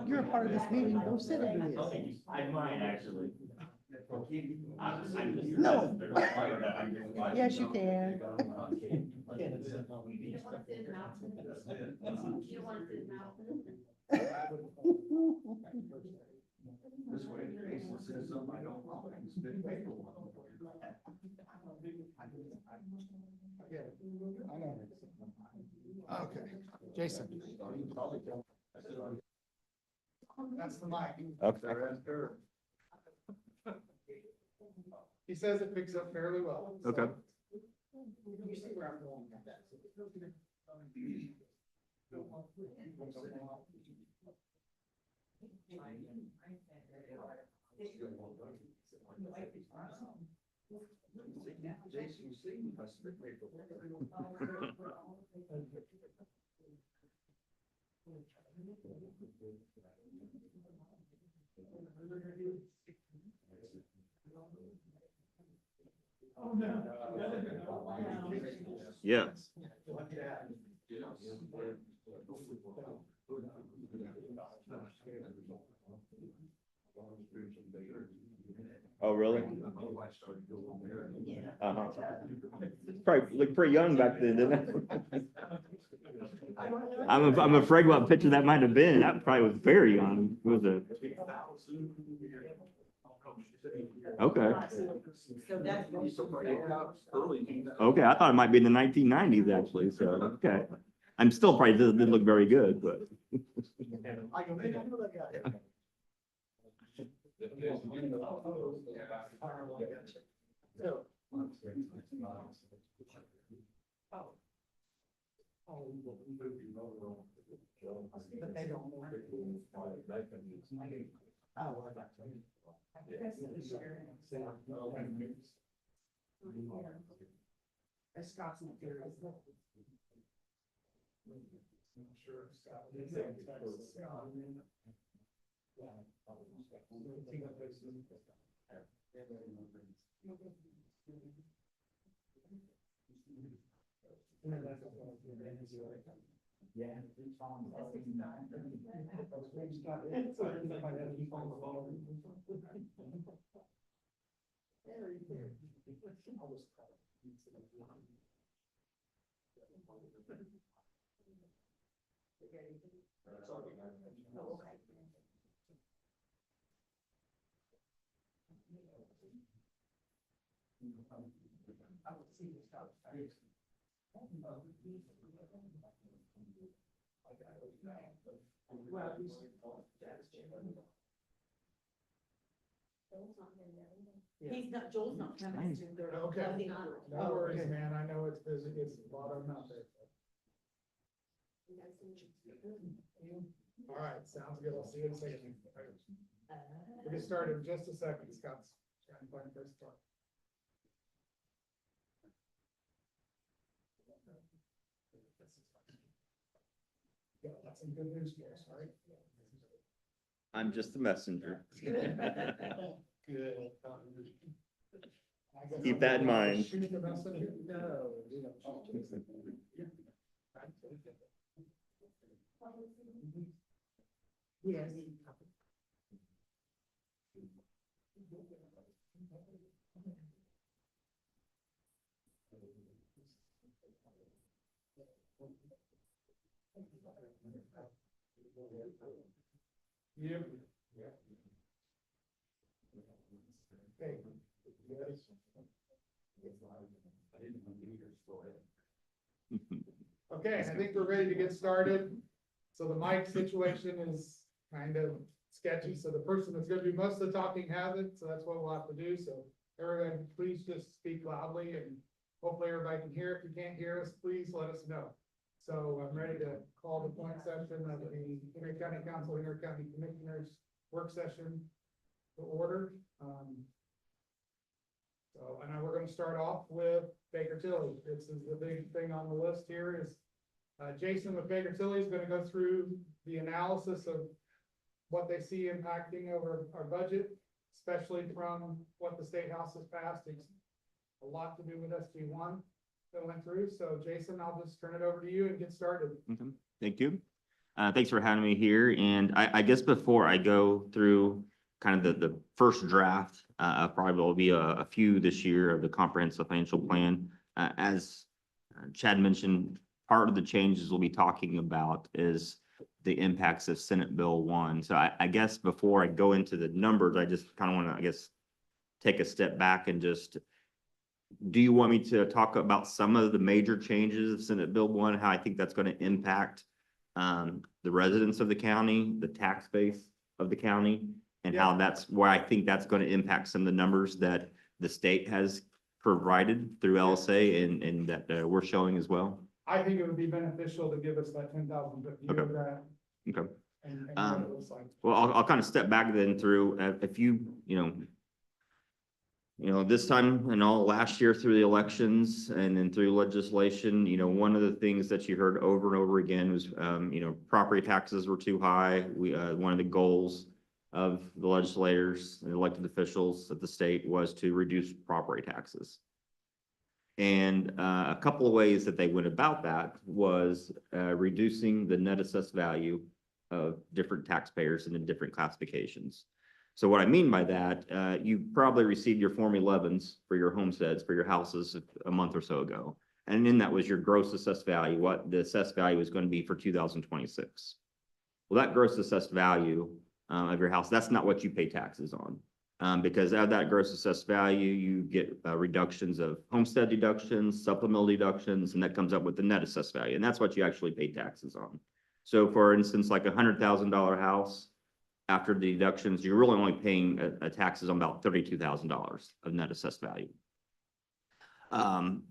You're a part of this meeting, go sit in this. I might actually. No. Yes, you can. This way, in case it says something I don't know, I can spit paper on I know. Okay, Jason. That's the mic. Okay. He says it picks up fairly well. so- Okay. You see where I'm going with that. Jason, you see, I spit paper. Yes. Oh, really? Uh-huh. Probably looked pretty young back then, didn't it? I'm afraid what picture that might have been. That probably was very young. It was a. Okay. Okay, I thought it might be in the 1990s actually, so, okay. I'm still probably didn't look very good, but. Scott's not there. He's not, Joel's not coming. Okay, no worries, man, I know it's busy, it's a lot of them out there. All right, sounds good, I'll see you in a second. We'll get started in just a second, Scott's trying to find first part. Yeah, that's some good news for us, all right? I'm just the messenger. Good. Keep that in mind. Shoot the messenger? No. we don't. Yes. Yep. Hey. Okay, I think we're ready to get started. So the mic situation is kind of sketchy, so the person that's gonna do most of the talking has it, so that's what we'll have to do, so everyone, please just speak loudly and hopefully everybody can hear. If you can't hear us, please let us know. So I'm ready to call the point session of the Henry County Council, Henry County Commissioners Work Session to order. So, and we're gonna start off with Baker Tilly. This is the big thing on the list here is Jason with Baker Tilly is gonna go through the analysis of what they see impacting over our budget, especially from what the State House has passed. It's a lot to do with SB1. that went through. So Jason, I'll just turn it over to you and get started. Okay, thank you. Thanks for having me here. And I guess before I go through kind of the first draft, probably will be a few this year of the comprehensive financial plan. As Chad mentioned, part of the changes we'll be talking about is the impacts of Senate Bill 1. So I guess before I go into the numbers, I just kind of want to, I guess, take a step back and just, do you want me to talk about some of the major changes of Senate Bill 1, how I think that's going to impact the residents of the county, the tax base of the county, and how that's where I think that's going to impact some of the numbers that the state has provided through LSA and that we're showing as well? I think it would be beneficial to give us that 10,000 foot view of that. Okay. And what it looks like. Well, I'll kind of step back then through a few, this time and all last year through the elections and then through legislation, one of the things that you heard over and over again was, property taxes were too high. One of the goals of the legislators and elected officials at the state was to reduce property taxes. And a couple of ways that they went about that was reducing the net assessed value of different taxpayers into different classifications. So what I mean by that, you probably received your Form 11s for your homesteads, for your houses a month or so ago. And in that was your gross assessed value, what the assessed value is going to be for 2026. Well, that gross assessed value of your house, that's not what you pay taxes on. Because out of that gross assessed value, you get reductions of homestead deductions, supplemental deductions, and that comes up with the net assessed value. And that's what you actually pay taxes on. So for instance, like $100,000 house, after the deductions, you're really only paying taxes on about $32,000 of net assessed value.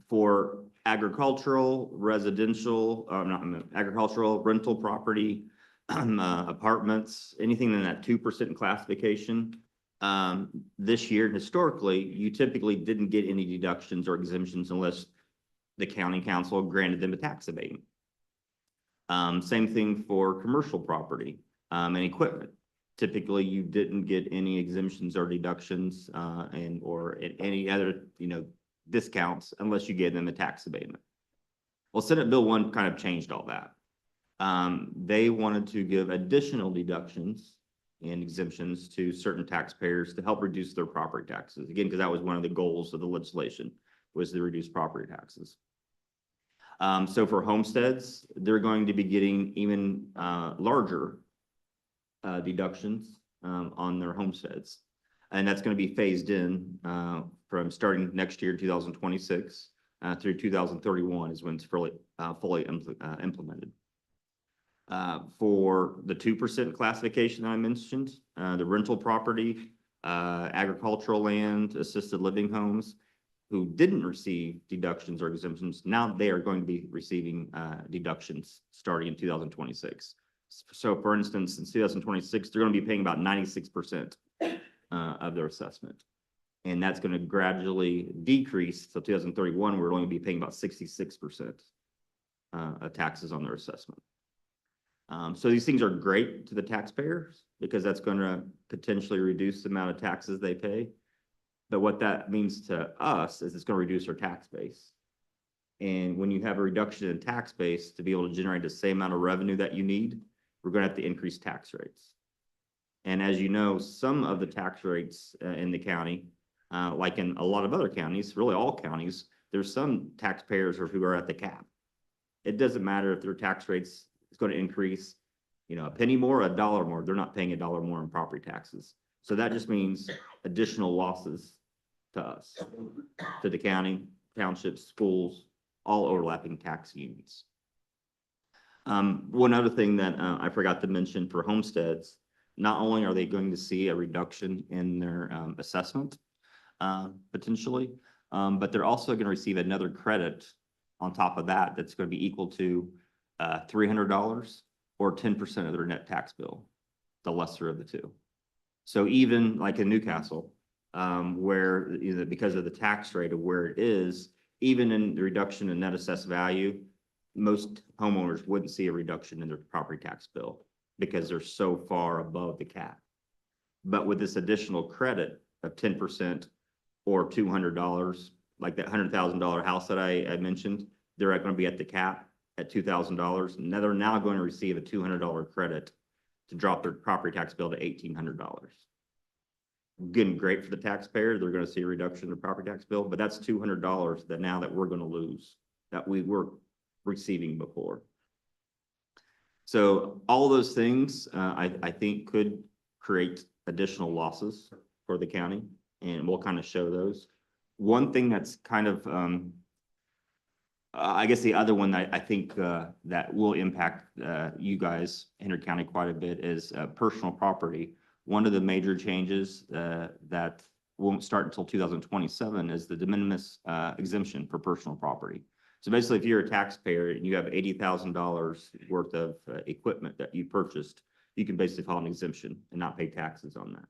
For agricultural, residential, agricultural, rental property, apartments, anything in that 2% classification, this year, historically, you typically didn't get any deductions or exemptions unless the county council granted them a tax abatement. Same thing for commercial property and equipment. Typically, you didn't get any exemptions or deductions or any other, discounts unless you gave them a tax abatement. Well, Senate Bill 1 kind of changed all that. They wanted to give additional deductions and exemptions to certain taxpayers to help reduce their property taxes. Again, because that was one of the goals of the legislation, was to reduce property taxes. So for homesteads, they're going to be getting even larger deductions on their homesteads. And that's going to be phased in from starting next year, 2026, through 2031 is when it's fully implemented. For the 2% classification that I mentioned, the rental property, agricultural land, assisted living homes, who didn't receive deductions or exemptions, now they are going to be receiving deductions starting in 2026. So for instance, in 2026, they're going to be paying about 96% of their assessment. And that's going to gradually decrease. So 2031, we're only be paying about 66% of taxes on their assessment. So these things are great to the taxpayers because that's going to potentially reduce the amount of taxes they pay. But what that means to us is it's going to reduce our tax base. And when you have a reduction in tax base to be able to generate the same amount of revenue that you need, we're going to have to increase tax rates. And as you know, some of the tax rates in the county, like in a lot of other counties, really all counties, there's some taxpayers who are at the cap. It doesn't matter if their tax rates is going to increase, a penny more, a dollar more, they're not paying a dollar more in property taxes. So that just means additional losses to us, to the county, townships, schools, all overlapping tax units. One other thing that I forgot to mention for homesteads, not only are they going to see a reduction in their assessment, potentially, but they're also going to receive another credit on top of that that's going to be equal to $300 or 10% of their net tax bill, the lesser of the two. So even like in Newcastle, where because of the tax rate of where it is, even in the reduction in net assessed value, most homeowners wouldn't see a reduction in their property tax bill because they're so far above the cap. But with this additional credit of 10% or $200 like that $100,000 house that I mentioned, they're going to be at the cap at $2,000. Now they're now going to receive a $200 credit to drop their property tax bill to $1,800. Again, great for the taxpayer. They're going to see a reduction in their property tax bill, but that's $200 that now that we're going to lose, that we were receiving before. So all those things, I think could create additional losses for the county, and we'll kind of show those. One thing that's kind of, I guess the other one that I think that will impact you guys, Henry County, quite a bit is personal property. One of the major changes that won't start until 2027 is the de minimis exemption for personal property. So basically, if you're a taxpayer and you have $80,000 worth of equipment that you purchased, you can basically file an exemption and not pay taxes on that.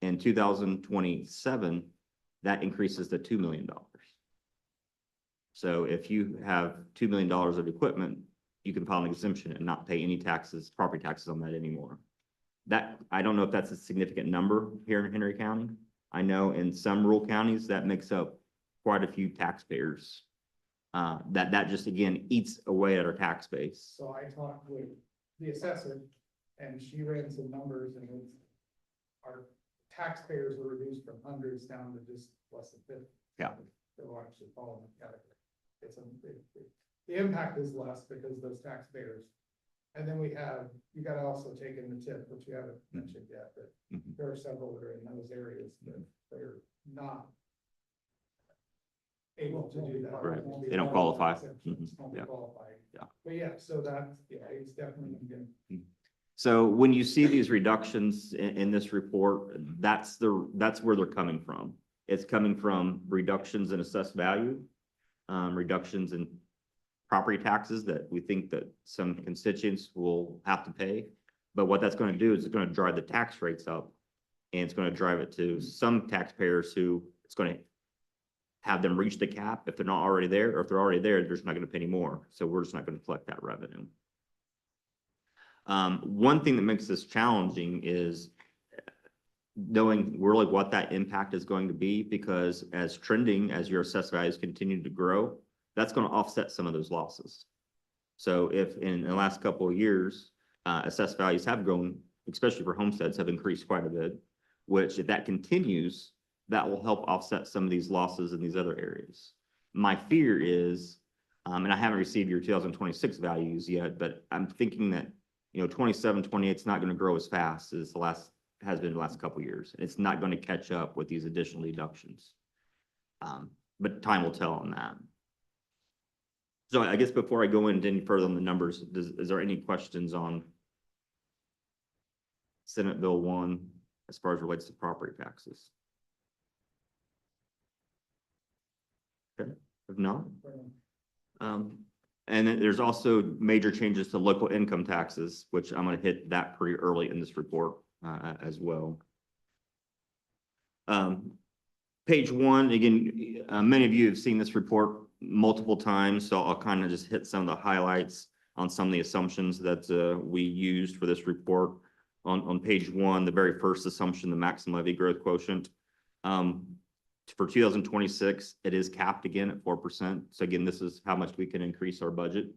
In 2027, that increases to $2 million. So if you have $2 million of equipment, you can file an exemption and not pay any taxes, property taxes on that anymore. That, I don't know if that's a significant number here in Henry County. I know in some rural counties that makes up quite a few taxpayers. That just, again, eats away at our tax base. So I talked with the assessor and she ran some numbers and it's, our taxpayers were reduced from hundreds down to just less than 50. Yeah. They'll actually fall in the category. The impact is less because those taxpayers. And then we have, you gotta also take in the tip, which you haven't mentioned yet, but Mhm. there are several that are in those areas that they're not able to do that. Right. Won't be They don't eligible qualify. exemptions, Mhm. won't be Yeah. qualified. Yeah. But yeah, so that's, yeah, it's definitely gonna. So when you see these reductions in this report, that's where they're coming from. It's coming from reductions in assessed value, reductions in property taxes that we think that some constituents will have to pay. But what that's going to do is it's going to drive the tax rates up, and it's going to drive it to some taxpayers who it's going to have them reach the cap if they're not already there, or if they're already there, they're just not going to pay any more. So we're just not going to collect that revenue. One thing that makes this challenging is knowing really what that impact is going to be, because as your assessed values continue to grow, that's going to offset some of those losses. So if in the last couple of years, assessed values have grown, especially for homesteads, have increased quite a bit, which if that continues, that will help offset some of these losses in these other areas. My fear is, and I haven't received your 2026 values yet, but I'm thinking that 27, 28 is not going to grow as fast as has been the last couple of years. It's not going to catch up with these additional deductions. But time will tell on that. So I guess before I go into any further on the numbers, is there any questions on Senate Bill 1 as far as relates to property taxes? Okay, if not, and then there's also major changes to local income taxes, which I'm going to hit that pretty early in this report as well. Page 1, again, many of you have seen this report multiple times, so I'll kind of just hit some of the highlights on some of the assumptions that we used for this report. On page 1, the very first assumption, the maximum levy growth quotient. For 2026, it is capped again at 4%. So again, this is how much we can increase our budget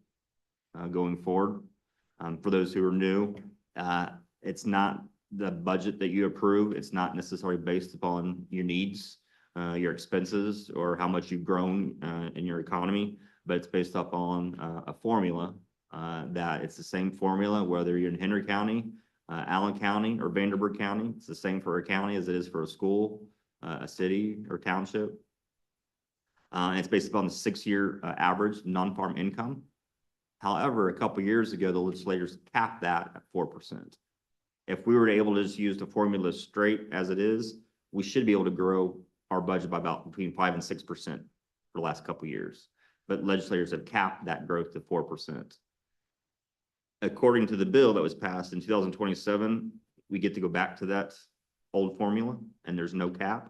going forward. For those who are new, it's not the budget that you approve. It's not necessarily based upon your needs, your expenses, or how much you've grown in your economy, but it's based upon a formula that it's the same formula, whether you're in Henry County, Allen County, or Vanderburgh County. It's the same for a county as it is for a school, a city or township. And it's based upon the 6-year average non-farm income. However, a couple years ago, the legislators capped that at 4%. If we were able to just use the formula straight as it is, we should be able to grow our budget by about between 5 and 6% for the last couple years. But legislators have capped that growth to 4%. According to the bill that was passed in 2027, we get to go back to that old formula, and there's no cap.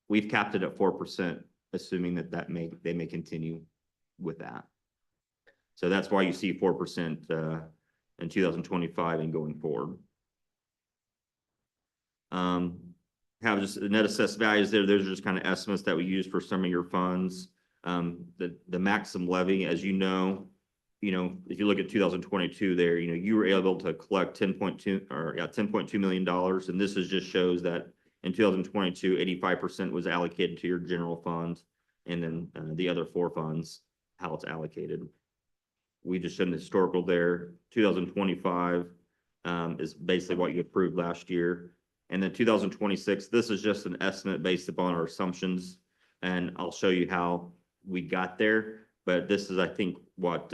We've capped it at 4%, assuming that they may continue with that. So that's why you see 4% in 2025 and going forward. Have have just the net assessed values there. Those are just kind of estimates that we use for some of your funds. The maximum levy, as you know, if you look at 2022 there, you were able to collect $10.2 million. And this just shows that in 2022, 85% was allocated to your general fund. And then the other four funds, how it's allocated. We just showed the historical there. 2025 is basically what you approved last year. And then 2026, this is just an estimate based upon our assumptions. And I'll show you how we got there. But this is, I think, what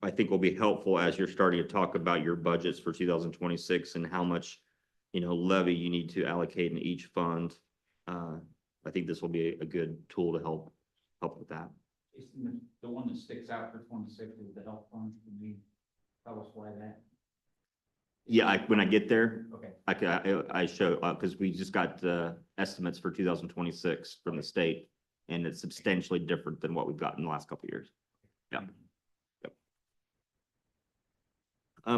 I think will be helpful as you're starting to talk about your budgets for 2026 and how much, levy you need to allocate in each fund. I think this will be a good tool to help with that. Isn't the one that sticks out for 26 is the health fund? Can you tell us why that? Yeah, when I get there, Okay. I show, because we just got estimates for 2026 from the state, and it's substantially different than what we've got in the last couple of years. Yeah.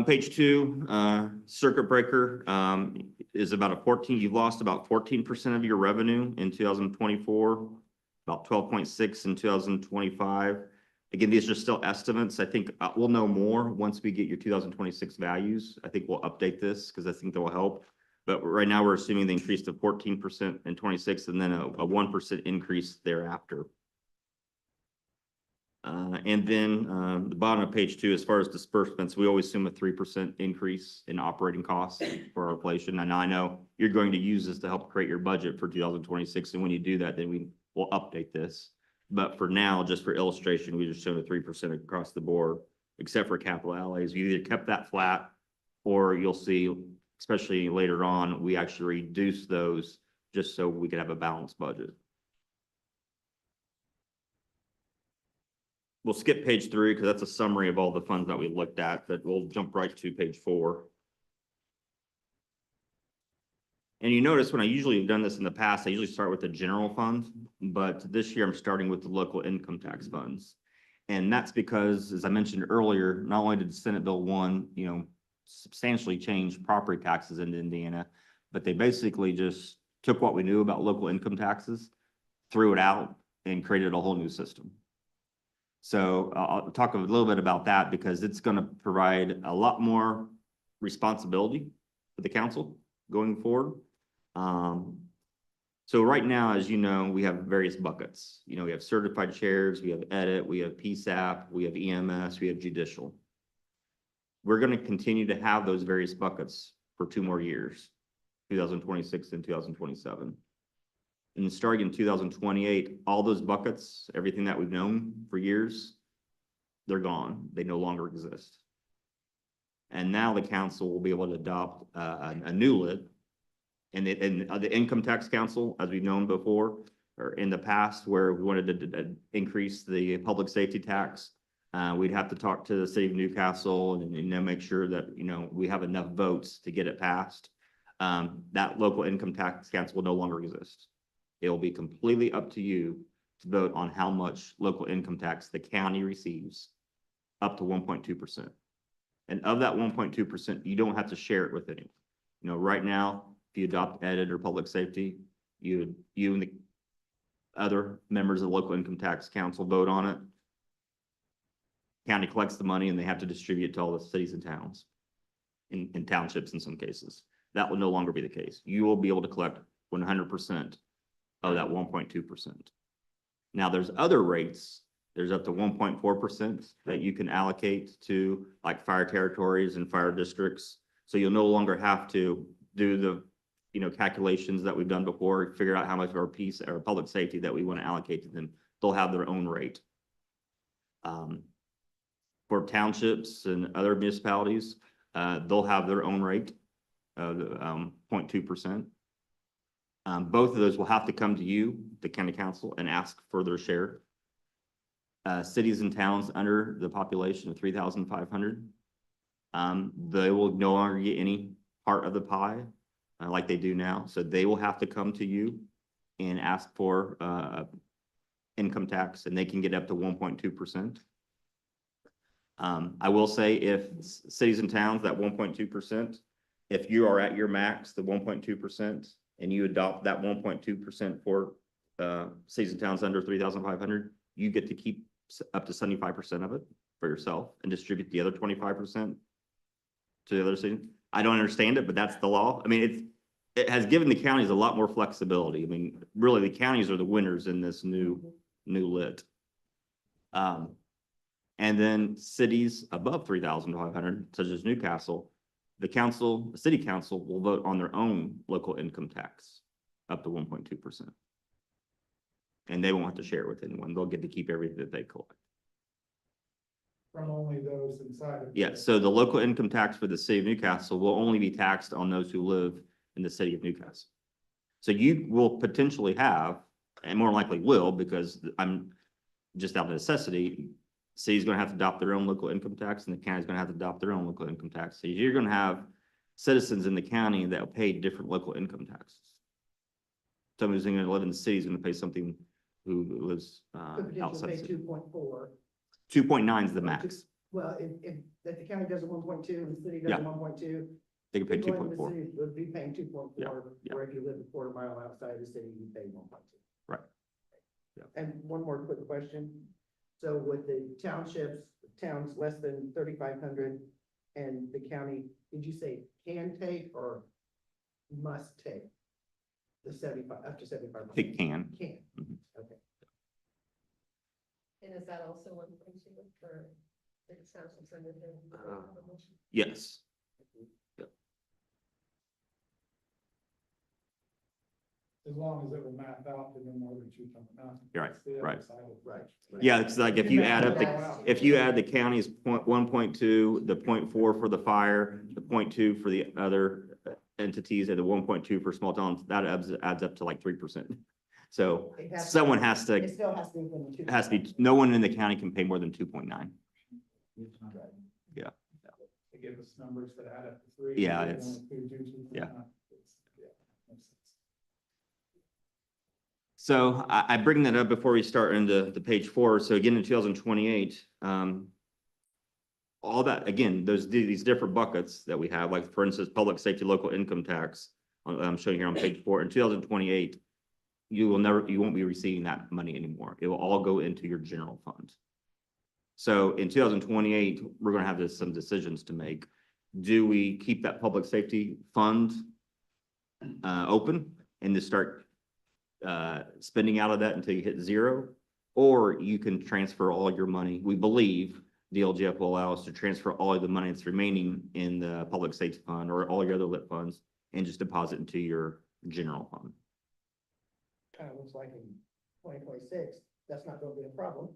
Page 2, circuit breaker is about you've lost about 14% of your revenue in 2024, about 12.6 in 2025. Again, these are still estimates. I think we'll know more once we get your 2026 values. I think we'll update this because I think that will help. But right now we're assuming the increase to 14% in 26 and then a 1% increase thereafter. And then the bottom of page 2, as far as disbursements, we always assume a 3% increase in operating costs for our inflation. And I know you're going to use this to help create your budget for 2026. And when you do that, then we will update this. But for now, just for illustration, we just showed a 3% across the board, except for capital outlays. We either kept that flat, or you'll see, especially later on, we actually reduce those just so we can have a balanced budget. We'll skip page 3 because that's a summary of all the funds that we looked at, but we'll jump right to page 4. And you notice when I usually have done this in the past, I usually start with the general fund, but this year I'm starting with the local income tax funds. And that's because, as I mentioned earlier, not only did Senate Bill 1, substantially change property taxes in Indiana, but they basically just took what we knew about local income taxes, threw it out, and created a whole new system. So I'll talk a little bit about that because it's going to provide a lot more responsibility for the council going forward. So right now, as you know, we have various buckets. We have certified chairs, we have edit, we have PSAP, we have EMS, we have judicial. We're going to continue to have those various buckets for 2 more years, 2026 and 2027. And starting in 2028, all those buckets, everything that we've known for years, they're gone. They no longer exist. And now the council will be able to adopt a new lid. And the income tax council, as we've known before, or in the past, where we wanted to increase the public safety tax, we'd have to talk to the city of Newcastle and make sure that, we have enough votes to get it passed. That local income tax council will no longer exist. It will be completely up to you to vote on how much local income tax the county receives, up to 1.2%. And of that 1.2%, you don't have to share it with anyone. Right now, if you adopt edit or public safety, you and the other members of the local income tax council vote on it. County collects the money and they have to distribute it to all the cities and towns, in townships in some cases. That will no longer be the case. You will be able to collect 100% of that 1.2%. Now there's other rates. There's up to 1.4% that you can allocate to like fire territories and fire districts. So you'll no longer have to do the calculations that we've done before, figure out how much of our piece or public safety that we want to allocate to them. They'll have their own rate. For townships and other municipalities, they'll have their own rate of 0.2%. Both of those will have to come to you, the county council, and ask for their share. Cities and towns under the population of 3,500, they will no longer get any part of the pie like they do now. So they will have to come to you and ask for income tax, and they can get up to 1.2%. I will say if cities and towns, that 1.2% if you are at your max, the 1.2%, and you adopt that 1.2% for cities and towns under 3,500, you get to keep up to 75% of it for yourself and distribute the other 25% to the other cities. I don't understand it, but that's the law. I mean, it has given the counties a lot more flexibility. I mean, really, the counties are the winners in this new lit. And then cities above 3,500, such as Newcastle, the city council will vote on their own local income tax up to 1.2%. And they won't have to share it with anyone. They'll get to keep everything that they collect. From only those inside. of- Yeah, so the local income tax for the city of Newcastle will only be taxed on those who live in the city of Newcastle. So you will potentially have, and more likely will, because I'm just out of necessity, city's gonna have to adopt their own local income tax and the county's gonna have to adopt their own local income tax. So you're gonna have citizens in the county that will pay different local income taxes. Someone who's gonna live in the city is gonna pay something who lives Could potentially outside the pay city. 2.4. 2.9 is the max. Well, if the county does a 1.2 and the city does Yeah. a 1.2. They can pay people in the 2.4. city Would be paying 2.4, Yeah. where if you live a quarter mile outside the city, you pay 1.2. Right. Yeah. And one more quick question. So with the townships, towns less than 3,500 and the county, did you say can take or must take? The 75, up to 75%? They can. Can, Mhm. okay. And is that also one thing she looked for? The townships under the. Yes. As long as it will map out to no more than 2.9. Right, That's the other right. side of it. Right. Yeah, it's like if you add up if you add the county's 1.2, the 0.4 for the fire, the 0.2 for the other entities, and the 1.2 for small towns, that adds up to like 3%. So It has to- someone has It to, still has to be within the 2. no one in the county can pay more than 2.9. They give us numbers that add up to 3. Yeah, we it's- don't do 2.9. yeah. Yeah, makes sense. So I bring that up before we start into the page 4. So again, in 2028, all that, again, these different buckets that we have, like for instance, public safety, local income tax, I'm showing here on page 4, in 2028, you won't be receiving that money anymore. It will all go into your general fund. So in 2028, we're gonna have some decisions to make. Do we keep that public safety fund open and to start spending out of that until you hit 0? Or you can transfer all your money. We believe DLGF will allow us to transfer all of the money that's remaining in the public safety fund or all your other lit funds and just deposit into your general fund. Kind of looks like in 2026, that's not gonna be a problem.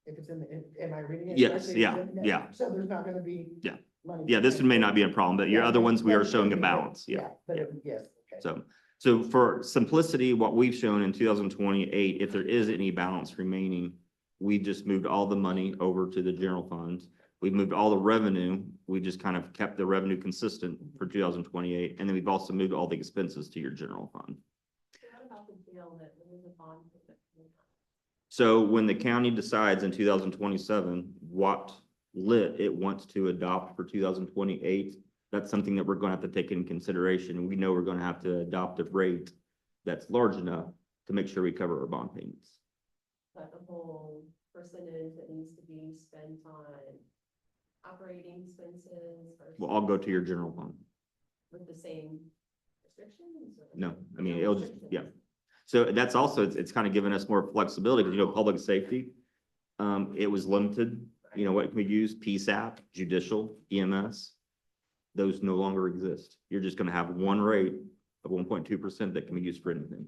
If it's in the, am I reading it? Yes, correctly? yeah. So there's not gonna be. Yeah. money Yeah, this one may not be a problem, but your Yeah, other ones, we but are it's showing a gonna be there. balance. Yeah. But yeah. yes, okay. So for simplicity, what we've shown in 2028, if there is any balance remaining, we just moved all the money over to the general fund. We've moved all the revenue. We just kind of kept the revenue consistent for 2028. And then we've also moved all the expenses to your general fund. What about the deal that there was a bond? So when the county decides in 2027 what lit it wants to adopt for 2028, that's something that we're going to have to take into consideration. We know we're going to have to adopt a rate that's large enough to make sure we cover our bond payments. But the whole percentage that needs to be spent on operating expenses. Will all go to your general fund. With the same restrictions? or- No, I mean, No it'll just, restrictions? yeah. So that's also, it's kind of given us more flexibility because, public safety, it was limited, what can we use? PSAP, judicial, EMS. Those no longer exist. You're just going to have one rate of 1.2% that can be used for anything.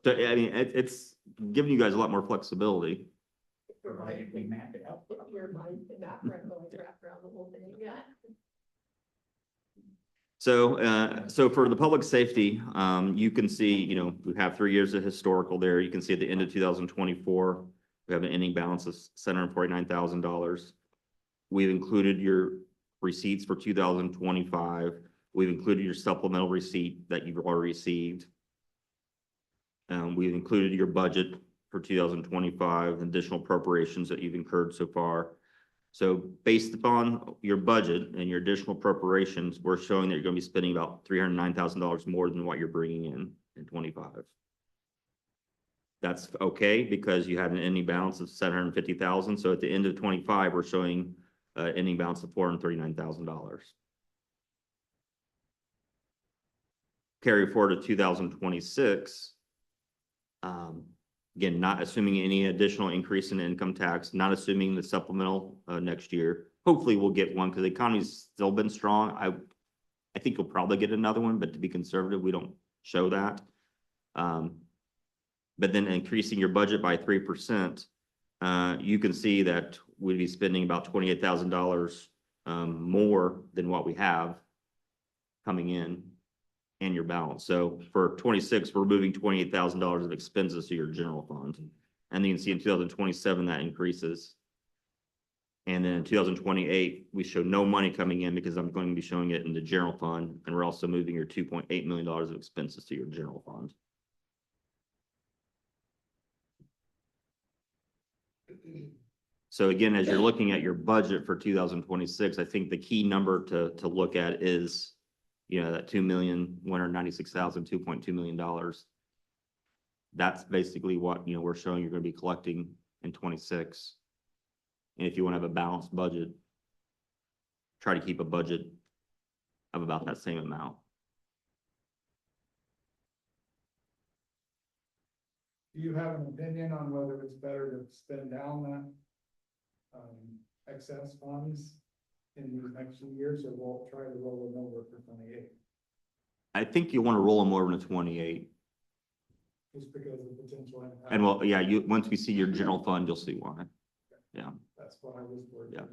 So, I mean, it's giving you guys a lot more flexibility. Provided we map it out. Your mind can map around the whole thing, yeah. So for the public safety, you can see, we have 3 years of historical there. You can see at the end of 2024, we have an ending balance of $749,000. We've included your receipts for 2025. We've included your supplemental receipt that you've already received. We've included your budget for 2025, additional appropriations that you've incurred so far. So based upon your budget and your additional appropriations, we're showing that you're gonna be spending about $309,000 more than what you're bringing in 25. That's okay, because you had an ending balance of 750,000, so at the end of 25, we're showing ending balance of $439,000. Carry forward to 2026. Again, not assuming any additional increase in income tax, not assuming the supplemental next year. Hopefully we'll get one, because the economy's still been strong. I think we'll probably get another one, but to be conservative, we don't show that. But then increasing your budget by 3%, you can see that we'd be spending about $28,000 more than what we have coming in and your balance. So for 26, we're moving $28,000 of expenses to your general fund. And then you can see in 2027, that increases. And then in 2028, we show no money coming in because I'm going to be showing it in the general fund. And we're also moving your $2.8 million of expenses to your general fund. So again, as you're looking at your budget for 2026, I think the key number to look at is, that $2,196,000, $2.2 million. That's basically what, we're showing you're going to be collecting in 26. And if you want to have a balanced budget, try to keep a budget of about that same amount. Do you have an opinion on whether it's better to spend down that excess funds in these next few years, or we'll try to roll them over for 28, I think you want to roll them over to 28. just because of the potential impact? And once we see your general fund, you'll see why. Yeah. That's what I was worried. Yeah.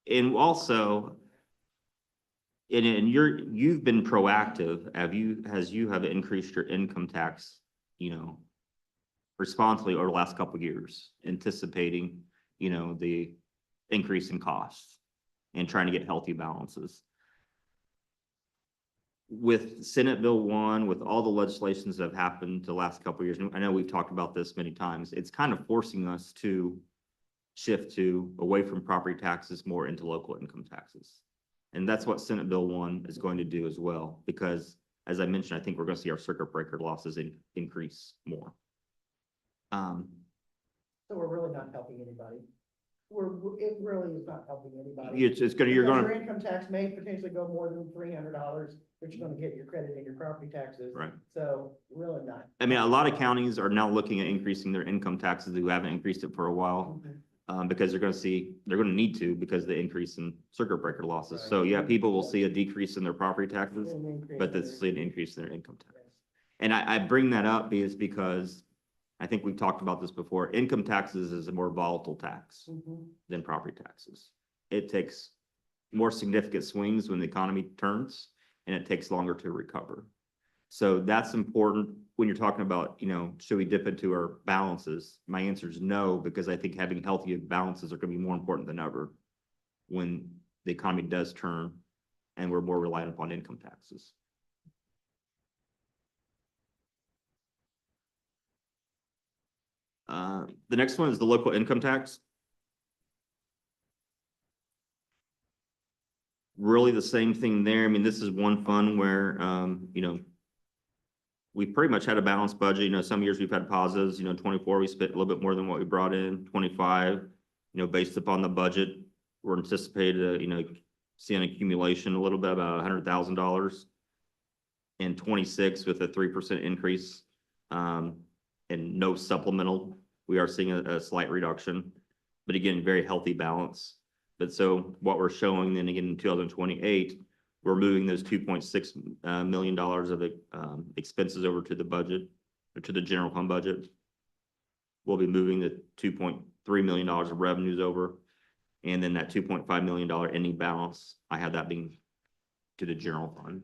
And also, and you've been proactive, as you have increased your income tax, responsibly over the last couple of years, anticipating, the increase in costs and trying to get healthy balances. With Senate Bill 1, with all the legislations that have happened the last couple of years, and I know we've talked about this many times, it's kind of forcing us to shift away from property taxes more into local income taxes. And that's what Senate Bill 1 is going to do as well, because as I mentioned, I think we're going to see our circuit breaker losses increase more. So we're really not helping anybody. It really is not helping anybody. You're Because gonna, your income tax may potentially go more than $300, but you're gonna get your credit and your property taxes. right. So really not. I mean, a lot of counties are now looking at increasing their income taxes who haven't increased it for a while. Because they're going to need to, because of the increase in circuit breaker losses. Right. So yeah, people will see a decrease in their property taxes, An increase but in that's their- an increase in their income tax. And I bring that up because I think we've talked about this before. Income taxes is a more volatile tax Mhm. than property taxes. It takes more significant swings when the economy turns, and it takes longer to recover. So that's important when you're talking about, should we dip into our balances? My answer is no, because I think having healthy balances are going to be more important than ever when the economy does turn and we're more reliant upon income taxes. The next one is the local income tax. Really the same thing there. I mean, this is one fund where, we pretty much had a balanced budget. Some years we've had positives, 24, we spent a little bit more than what we brought in. 25, based upon the budget, we're anticipated to, see an accumulation a little bit, about $100,000. In 26 with a 3% increase, and no supplemental, we are seeing a slight reduction, but again, very healthy balance. But so what we're showing then again in 2028, we're moving those $2.6 million of expenses over to the budget, or to the general fund budget. We'll be moving the $2.3 million of revenues over, and then that $2.5 million ending balance, I have that being to the general fund.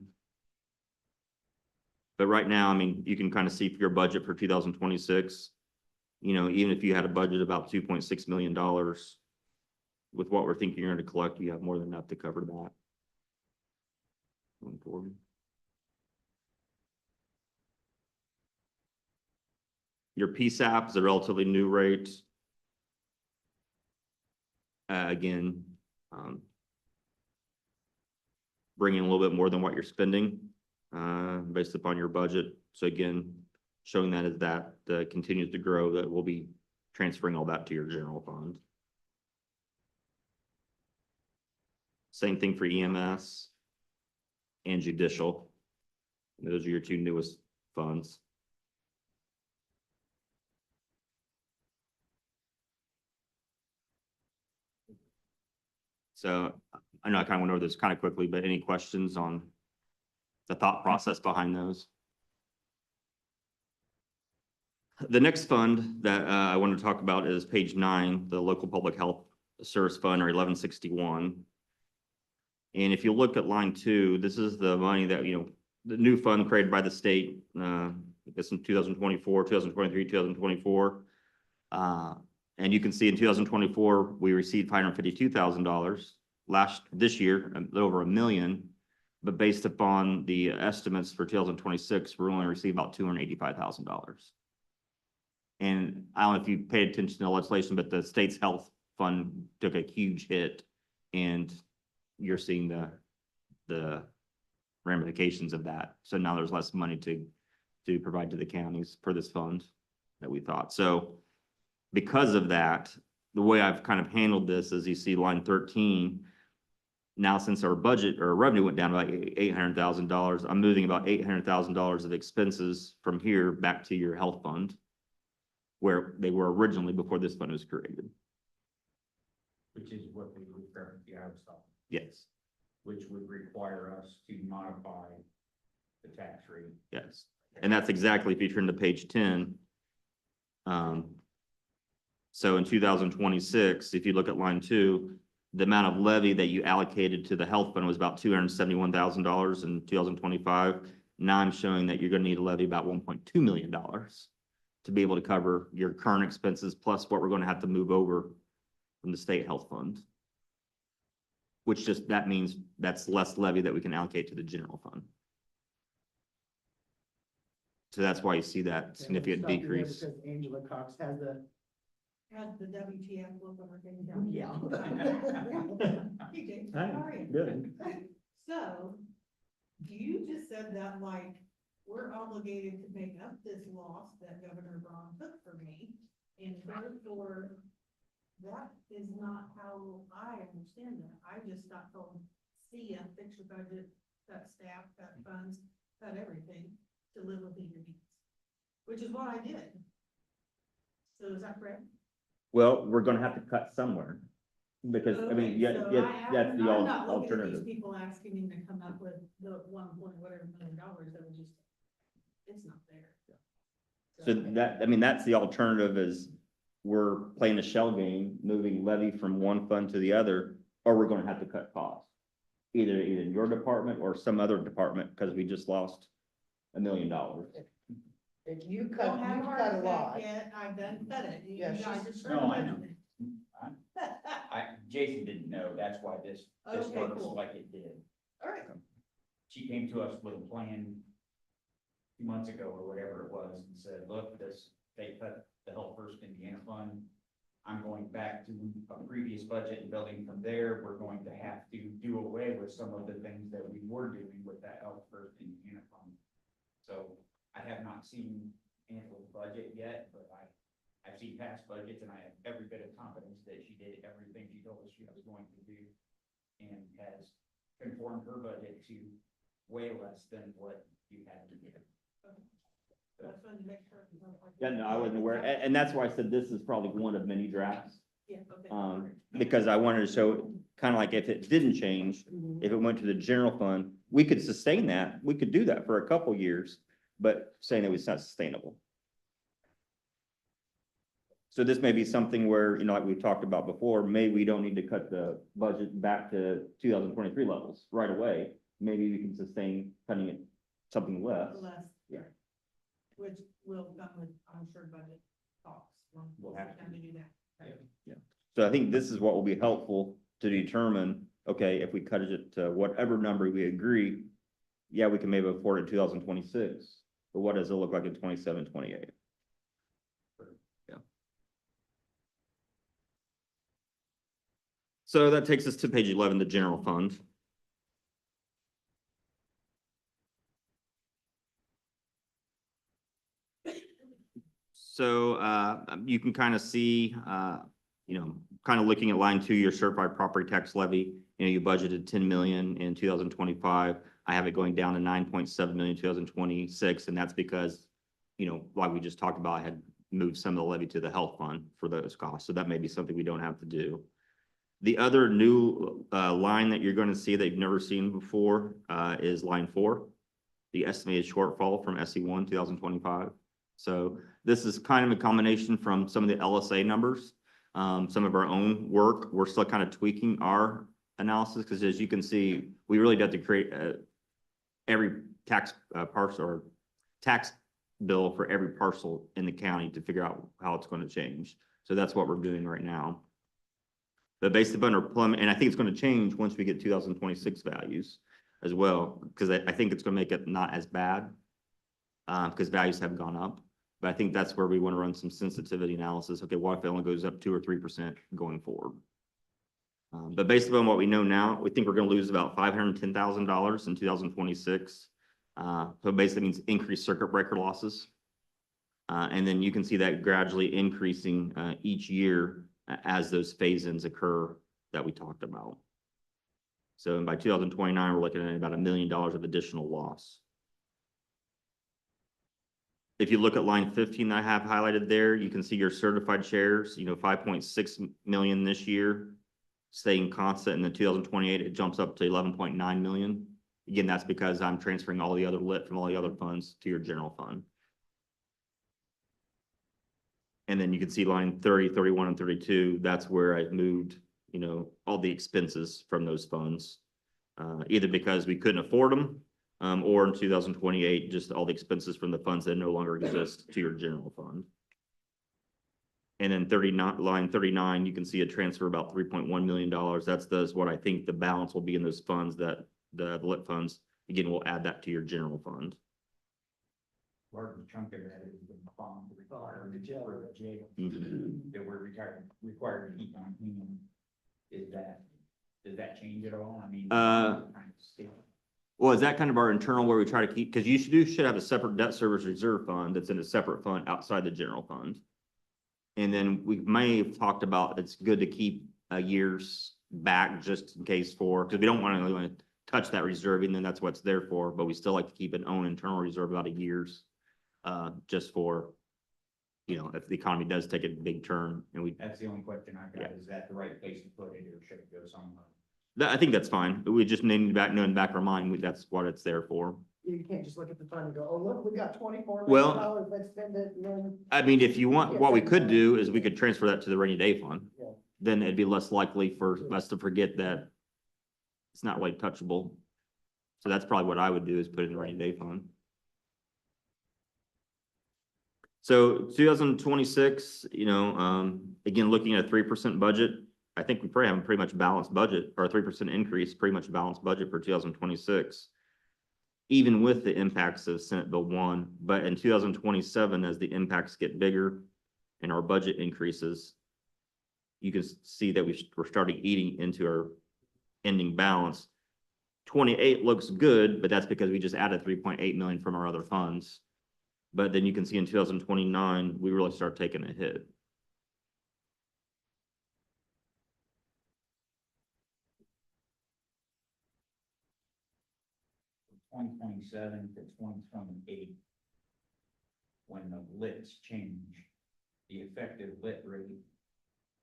But right now, I mean, you can kind of see for your budget for 2026, even if you had a budget about $2.6 million, with what we're thinking you're going to collect, you have more than enough to cover that. Going forward. Your PSAP is a relatively new rate. again, bringing a little bit more than what you're spending, based upon your budget. So again, showing that as that continues to grow, that we'll be transferring all that to your general fund. Same thing for EMS and judicial. Those are your two newest funds. So I know I kind of went over this kind of quickly, but any questions on the thought process behind those? The next fund that I want to talk about is page 9, the local public health service fund, or 1161. And if you look at line 2, this is the money that, the new fund created by the state, I guess in 2024, 2023, 2024. And you can see in 2024, we received $552,000. This year, a little over $1 million. But based upon the estimates for 2026, we're only receive about $285,000. And I don't know if you paid attention to the legislation, but the state's health fund took a huge hit, and you're seeing the ramifications of that. So now there's less money to provide to the counties for this fund that we thought. So because of that, the way I've kind of handled this is, you see line 13, now since our budget or revenue went down by $800,000, I'm moving about $800,000 of expenses from here back to your health fund, where they were originally before this fund was created. Which is what we would currently have stock, Yes, which would require us to modify the tax rate. yes. And that's exactly, if you turn to page 10. So in 2026, if you look at line 2, the amount of levy that you allocated to the health fund was about $271,000 in 2025. Now I'm showing that you're gonna need to levy about $1.2 million to be able to cover your current expenses, plus what we're gonna have to move over from the state health fund. Which that means that's less levy that we can allocate to the general fund. So that's why you see that significant Stop you there decrease. Because Angela Cox has a, Had the WTF look on her thing down. yeah. Hey, Jake, Hi, how are you? good. So, you just said that like, we're obligated to make up this loss that Governor Braun took from me. And therefore, that is not how I understand that. I just got told, see ya, fix your budget, cut staff, cut funds, cut everything to live within your means. Which is what I did. So is that correct? Well, we're gonna have to cut somewhere. Because, I mean, Okay, yeah, so yeah, that's the I'm not looking at alternative. these people asking me to come up with the $1 million that was just, it's not there. So that, I mean, that's the alternative, is we're playing a shell game, moving levy from one fund to the other, or we're gonna have to cut costs. Either in your department or some other department, because we just lost $1 million. If you Don't cut, have you a heart cut a attack lot. yet, I've done cut it. You Yeah, guys she's- are screwing No, I know. with it. Jason didn't know, that's why this Okay, works cool. like it did. All right, She came to us with a plan 2 months ago or whatever it was, and said, look, they cut the Health First Indiana Fund. I'm going back to a previous budget and building from there. We're going to have to do away with some of the things that we were doing with that Health First Indiana Fund. So I have not seen Angela's budget yet, but I've seen past budgets, and I have every bit of confidence that she did everything she told us she was going to do, and has conformed her budget to way less than what you had to give. that's fun to make sure. Yeah, no, I wasn't aware, and that's why I said this is probably one of many drafts. Yeah, okay. all right. Because I wanted to show, kind of like if it didn't change, if it went to the general fund, we could sustain that. We could do that for a couple years, but saying that it's not sustainable. So this may be something where, like we've talked about before, maybe we don't need to cut the budget back to 2023 levels right away. Maybe we can sustain cutting it something less. Less. Yeah. Which will come with, I'm sure, budget talks. We'll have to. Time to do that. So I think this is what will be helpful to determine, okay, if we cut it to whatever number we agree, yeah, we can maybe afford it in 2026, but what does it look like in 27, 28? Yeah. So that takes us to page 11, the general fund. So, you can kind of see, kind of looking at line 2, your certified property tax levy, you budgeted 10 million in 2025. I have it going down to 9.7 million in 2026, and that's because, like we just talked about, I had moved some of the levy to the health fund for those costs. So that may be something we don't have to do. The other new line that you're going to see that you've never seen before is line 4, the estimated shortfall from SE1 2025. So this is kind of a combination from some of the LSA numbers, some of our own work. We're still kind of tweaking our analysis because, as you can see, we really have to create every tax parcel or tax bill for every parcel in the county to figure out how it's going to change. So that's what we're doing right now. But based upon our plumb, and I think it's going to change once we get 2026 values as well, because I think it's going to make it not as bad because values have gone up. But I think that's where we want to run some sensitivity analysis. Okay, what if it only goes up 2 or 3% going forward? But based upon what we know now, we think we're going to lose about $510,000 in 2026. So basically means increased circuit breaker losses. And then you can see that gradually increasing each year as those phase-ins occur that we talked about. So by 2029, we're looking at about $1 million of additional loss. If you look at line 15 that I have highlighted there, you can see your certified shares, 5.6 million this year, staying constant. And then 2028, it jumps up to 11.9 million. Again, that's because I'm transferring all the other lit from all the other funds to your general fund. And then you can see line 30, 31, and 32, that's where I've moved, all the expenses from those funds, either because we couldn't afford them, or in 2028, just all the expenses from the funds that no longer exist to your general fund. And then line 39, you can see a transfer about $3.1 million. That's what I think the balance will be in those funds, that the lit funds. Again, we'll add that to your general fund. Largest chunk of that is the bond required for the jail Mhm. that we're required to keep on hand. Does that change at all? I mean. Well, is that kind of our internal where we try to keep, because you should have a separate debt service reserve fund that's in a separate fund outside the general fund. And then we may have talked about it's good to keep years back just in case because we don't want to touch that reserve, and then that's what it's there for. But we still like to keep an own internal reserve about a year's, just for, if the economy does take a big turn and That's the only question I've got. Is that the right place to put it, or should it go somewhere? I think that's fine. We just need to know in the back of our mind, that's what it's there for. You can't just look at the fund and go, oh, look, we got $24 Well, million, let's spend it, and then. I mean, if you want, what we could do is we could transfer that to the rainy day fund. Yeah. Then it'd be less likely for us to forget that it's not really touchable. So that's probably what I would do, is put it in the rainy day fund. So 2026, again, looking at a 3% budget, I think we probably have a pretty much balanced budget, or a 3% increase, pretty much balanced budget for 2026. Even with the impacts of Senate Bill 1, but in 2027, as the impacts get bigger and our budget increases, you can see that we're starting eating into our ending balance. 28 looks good, but that's because we just added 3.8 million from our other funds. But then you can see in 2029, we really start taking a hit. From 2027 to 2028, when the lits change, the effective lit rate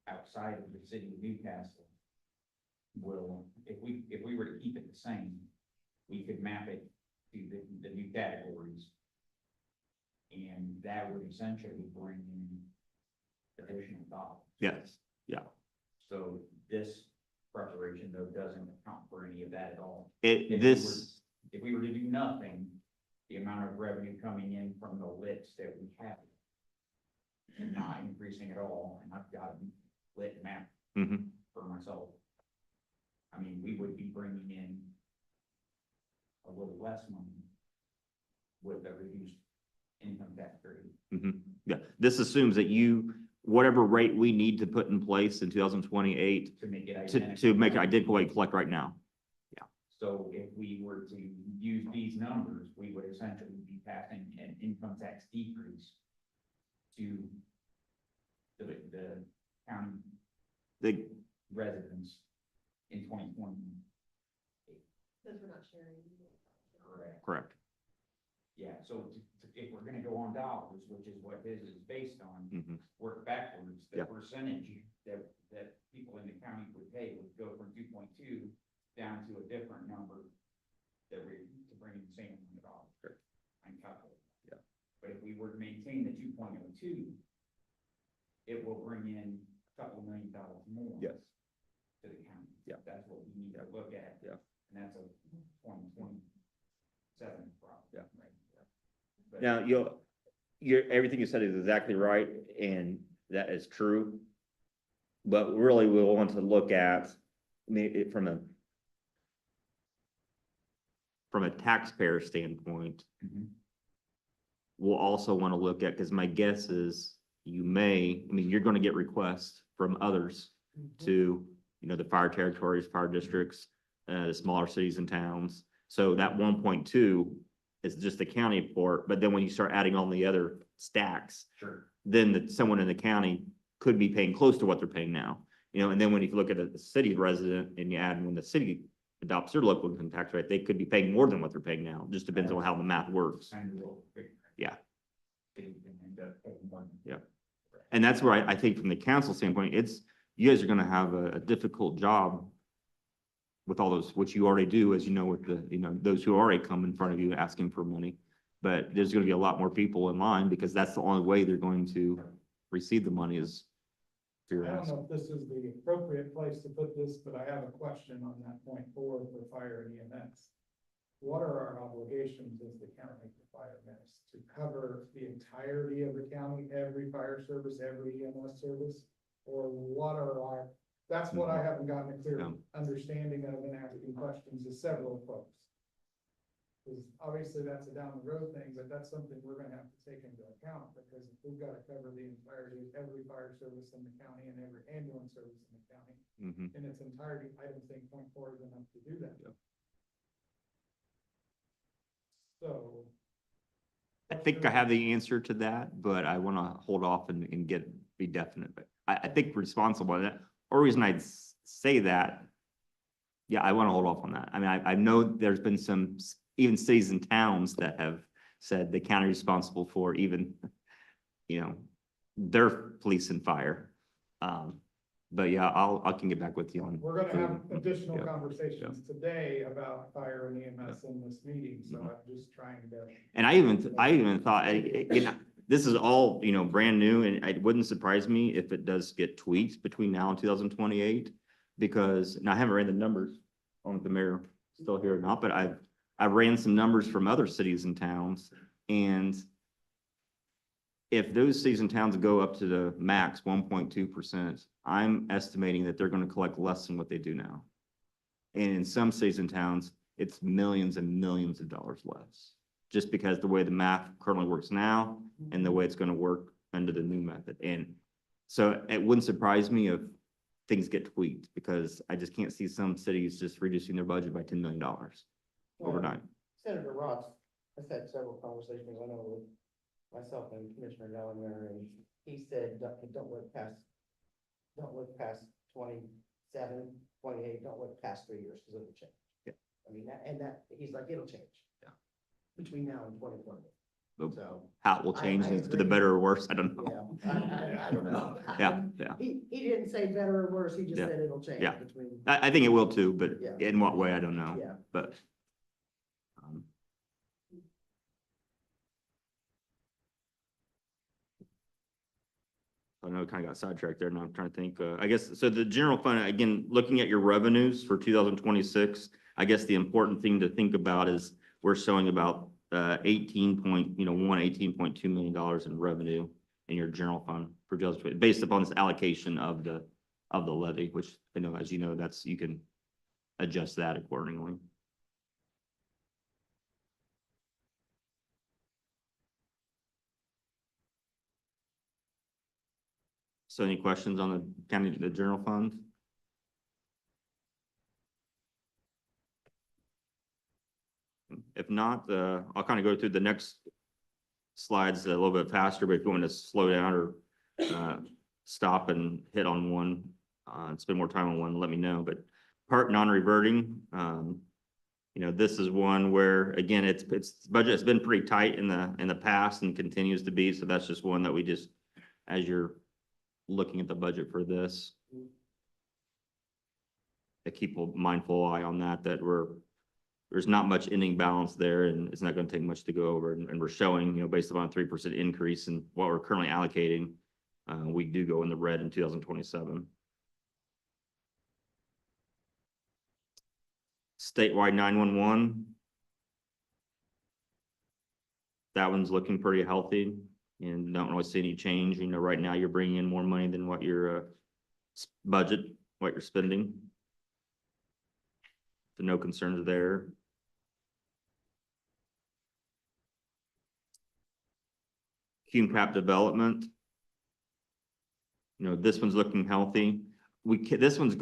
outside of the city of Newcastle will, if we were to keep it the same, we could map it to the new categories. And that would essentially bring in additional dollars. Yes, yeah. So this preparation though doesn't account for any of that at all. If we were to do nothing, the amount of revenue coming in from the lits that we have and not increasing at all, and I've got a lit map Mhm. for myself. I mean, we would be bringing in a little less money with a reduced income tax rate. Yeah, this assumes that whatever rate we need to put in place in 2028 To make it to identical. make it identical what we collect right now. So if we were to use these numbers, we would essentially be passing an income tax decrease to the county The, residents in 2020. Because we're not sharing. correct. Yeah, so if we're gonna go on dollars, which is what his is based on, Mhm. work backwards, the Yep. percentage that people in the county would pay would go from 2.2 down to a different number that we, to bring in the same amount of dollars. Sure. I'm calculating. Yeah. But if we were to maintain the 2.02, it will bring in a couple $1 million more. Yes. To the county. Yeah. That's what we need to look at. Yeah. And that's a 2027 problem. Yeah. Right? But- Now, everything you said is exactly right, and that is true. But really, we'll want to look at, from a taxpayer standpoint, Mhm. we'll also want to look at, because my guess is you're going to get requests from others to, the fire territories, fire districts, the smaller cities and towns. So that 1.2 is just the county report, but then when you start adding on the other stacks, Sure. then someone in the county could be paying close to what they're paying now. And then when you look at a city resident and you add when the city adopts their local income tax rate, they could be paying more than what they're paying now. Just depends on how the math works. Kind of a little bit. Yeah. They can end up paying more. Yeah. And that's where I think from the council standpoint, you guys are gonna have a difficult job with all those, which you already do, as you know, with those who already come in front of you asking for money. But there's gonna be a lot more people in line because that's the only way they're going to receive the money is I through don't ask. know if this is the appropriate place to put this, but I have a question on that point for fire and EMS. What are our obligations as the county for fire EMS to cover the entirety of the county, every fire service, every EMS service? Or what are that's what I haven't gotten a clear Yeah. understanding of in asking questions to several folks. Because obviously that's a down the road thing, but that's something we're gonna have to take into account, because if we've gotta cover the entirety of every fire service in the county and every ambulance service in the county Mhm. in its entirety, I don't think 0.4 is enough to do that. Yep. So. I think I have the answer to that, but I want to hold off and be definite. But I think responsible, or reason I'd say that, yeah, I want to hold off on that. I mean, I know there's been some, even cities and towns that have said the county responsible for even, their police and fire. But yeah, I can get back with you on. We're gonna have additional Yeah. conversations today about fire and EMS in this meeting, so Mhm. I'm just trying to. And I even thought, this is all, brand new, and it wouldn't surprise me if it does get tweaked between now and 2028. Because, and I haven't ran the numbers, on the mayor still here or not, but I ran some numbers from other cities and towns, and if those cities and towns go up to the max 1.2%, I'm estimating that they're gonna collect less than what they do now. And in some cities and towns, it's millions and millions of dollars less. Just because the way the math currently works now and the way it's gonna work under the new method. And so it wouldn't surprise me if things get tweaked, because I just can't see some cities just reducing their budget by $10 million overnight. Senator Ross, I've had several conversations, I know with myself and Commissioner Gallagher, and he said, don't look past 27, 28, don't look past 3 years, because it'll change. Yeah. I mean, he's like, it'll change. Yeah. Between now and 2020. But So, how it will change I for the agree. better or worse, I don't know. yeah, I don't know. Yeah, yeah. He didn't say better or worse, he just Yeah. said it'll change Yeah. between, I think it will too, but Yeah. in what way, I don't know. yeah. But. I know, kind of got sidetracked there, and I'm trying to think, I guess, so the general fund, again, looking at your revenues for 2026, I guess the important thing to think about is we're showing about, $18.2 million in revenue in your general fund for 2020, based upon this allocation of the levy, which, as you know, you can adjust that accordingly. So any questions on the county, the general fund? If not, I'll kind of go through the next slides a little bit faster, but if you want to slow down or stop and hit on one, and spend more time on one, let me know. But part non-reverting, you know, this is one where, again, it's budget has been pretty tight in the past and continues to be. So that's just one that we just, as you're looking at the budget for this, to keep a mindful eye on that, there's not much ending balance there, and it's not going to take much to go over. And we're showing, you know, based upon a 3% increase in what we're currently allocating, we do go in the red in 2027. Statewide 911. That one's looking pretty healthy and don't really see any change. You know, right now you're bringing in more money than what your budget, what you're spending. So no concerns there. CUMCAP development. You know, this one's looking healthy. This one's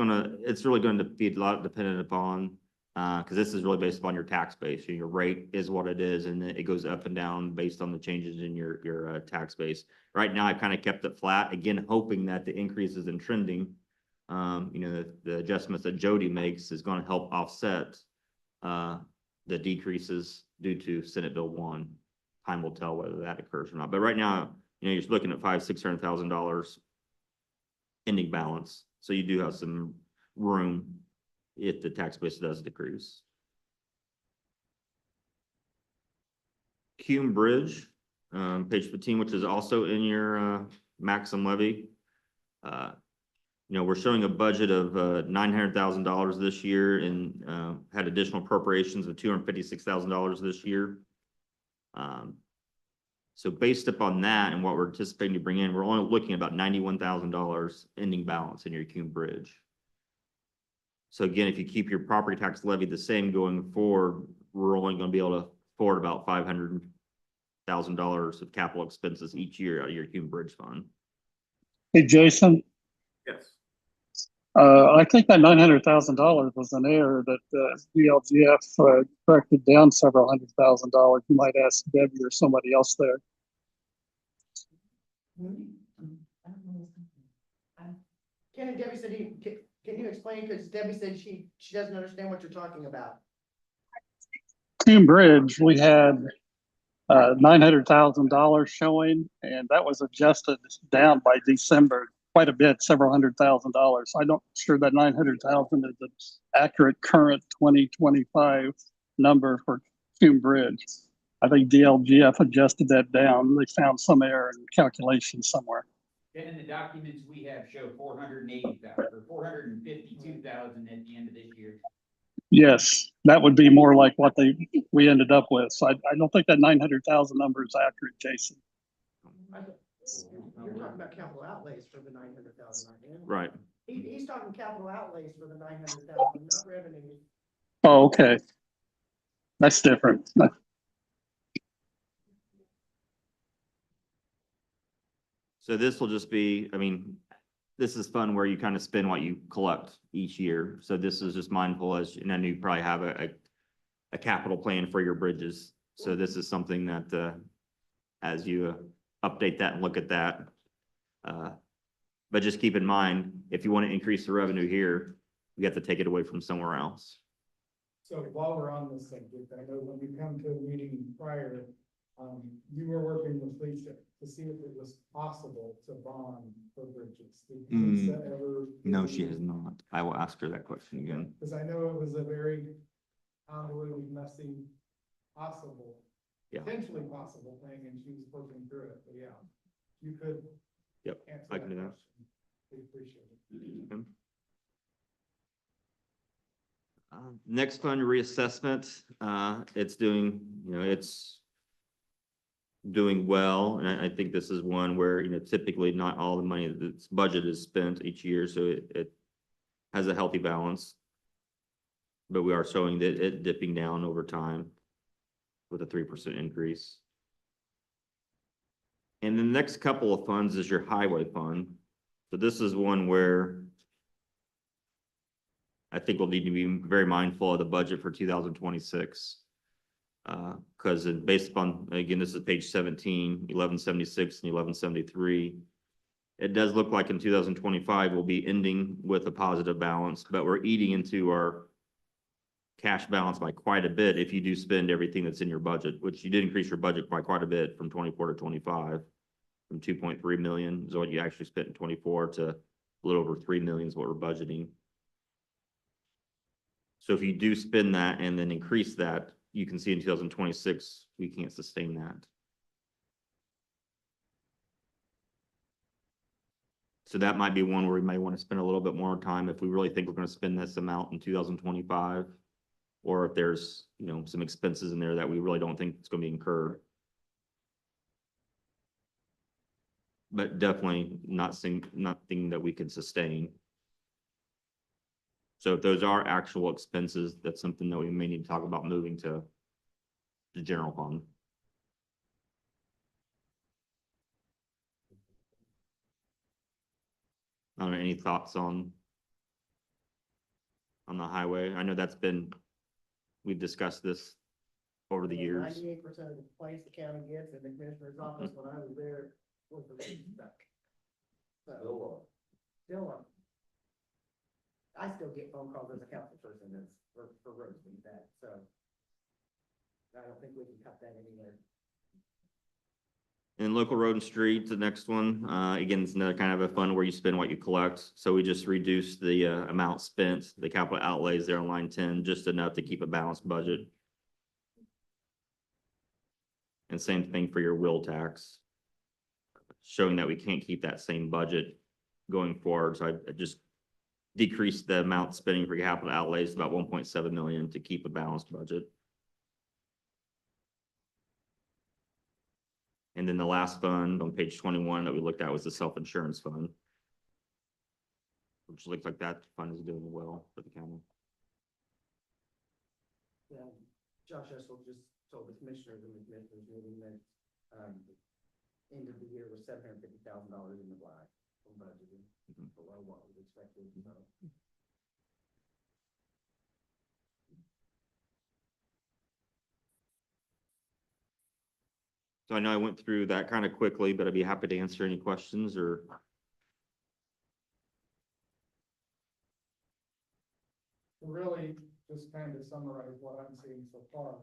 it's really going to be a lot dependent upon, because this is really based upon your tax base. Your rate is what it is, and it goes up and down based on the changes in your tax base. Right now, I kind of kept it flat, again, hoping that the increases in trending, you know, the adjustments that Jody makes is going to help offset the decreases due to Senate Bill 1. Time will tell whether that occurs or not. But right now, you know, you're looking at $600,000 ending balance. So you do have some room if the tax base does decrease. Cume Bridge, page 15, which is also in your maximum levy. You know, we're showing a budget of $900,000 this year and had additional appropriations of $256,000 this year. So based upon that and what we're anticipating to bring in, we're only looking at about $91,000 ending balance in your Cume Bridge. So again, if you keep your property tax levy the same going forward, we're only going to be able to afford about $500,000 of capital expenses each year out of your Cume Bridge fund. Hey, Jason, Yes. I think that $900,000 was an error that DLGF corrected down several $100,000. You might ask Debbie or somebody else there. Ken and Debbie said can you explain? Because Debbie said she doesn't understand what you're talking about. Cume Bridge, we had $900,000 showing, and that was adjusted down by December quite a bit, several $100,000. I'm not sure that 900,000 is an accurate current 2025 number for Cume Bridge. I think DLGF adjusted that down. They found some error in calculation somewhere. And in the documents we have show 480,000 or 452,000 at the end of this year. Yes, that would be more like what we ended up with. So I don't think that 900,000 number is accurate, Jason. You're talking about capital outlays for the 900,000, aren't you? Right. He's talking capital outlays for the 900,000, not revenue. Oh, okay. That's different. So this will just be, I mean, this is fun where you kind of spend what you collect each year. So this is just mindful as, and I know you probably have a capital plan for your bridges. So this is something that, as you update that and look at that, but just keep in mind, if you want to increase the revenue here, you have to take it away from somewhere else. So while we're on this subject, I know when we come to a meeting prior, you were working with Lisa to see if it was possible to bond for bridges. Did Lisa ever? No, she has not. I will ask her that question again. Because I know it was a very convoluted, messy, possible, Yeah. potentially possible thing, and she was working through it, but yeah, you could. Yep, answer I can do that. question. We appreciate it. Next fund reassessment, it's doing, you know, it's doing well. And I think this is one where, you know, typically not all the money that's budget is spent each year. So it has a healthy balance. But we are showing that it dipping down over time with a 3% increase. And the next couple of funds is your highway fund. So this is one where I think we'll need to be very mindful of the budget for 2026. Because based upon, again, this is page 17, 1176 and 1173. It does look like in 2025, we'll be ending with a positive balance, but we're eating into our cash balance by quite a bit if you do spend everything that's in your budget, which you did increase your budget by quite a bit from 24 to 25. From 2.3 million is what you actually spent in 24 to a little over 3 million is what we're budgeting. So if you do spend that and then increase that, you can see in 2026, we can't sustain that. So that might be one where we may want to spend a little bit more time if we really think we're going to spend this amount in 2025. Or if there's, some expenses in there that we really don't think it's going to be incurred. But definitely nothing that we can sustain. So if those are actual expenses, that's something that we may need to talk about moving to the general fund. I don't know, any thoughts on the highway? I know we've discussed this over the years. 98% of the complaints the county gets in the commissioner's office when I was there was the road stuck. So, still, I still get phone calls as a council person that's for roads being bad, so. I don't think we can cut that anywhere. And local road and street, the next one, again, it's another kind of a fund where you spend what you collect. So we just reduced the amount spent, the capital outlays there on line 10, just enough to keep a balanced budget. And same thing for your wheel tax. Showing that we can't keep that same budget going forward. So I just decreased the amount spending for capital outlays to about 1.7 million to keep a balanced budget. And then the last fund on page 21 that we looked at was the self-insurance fund. Which looks like that fund is doing well for the county. Yeah, Josh Eshel just told the commissioners in the commissioners meeting that, end of the year was $750,000 in the black from budgeting, below what was expected, so. So I know I went through that kind of quickly, but I'd be happy to answer any questions or. Really, just kind of summarize what I'm seeing so far.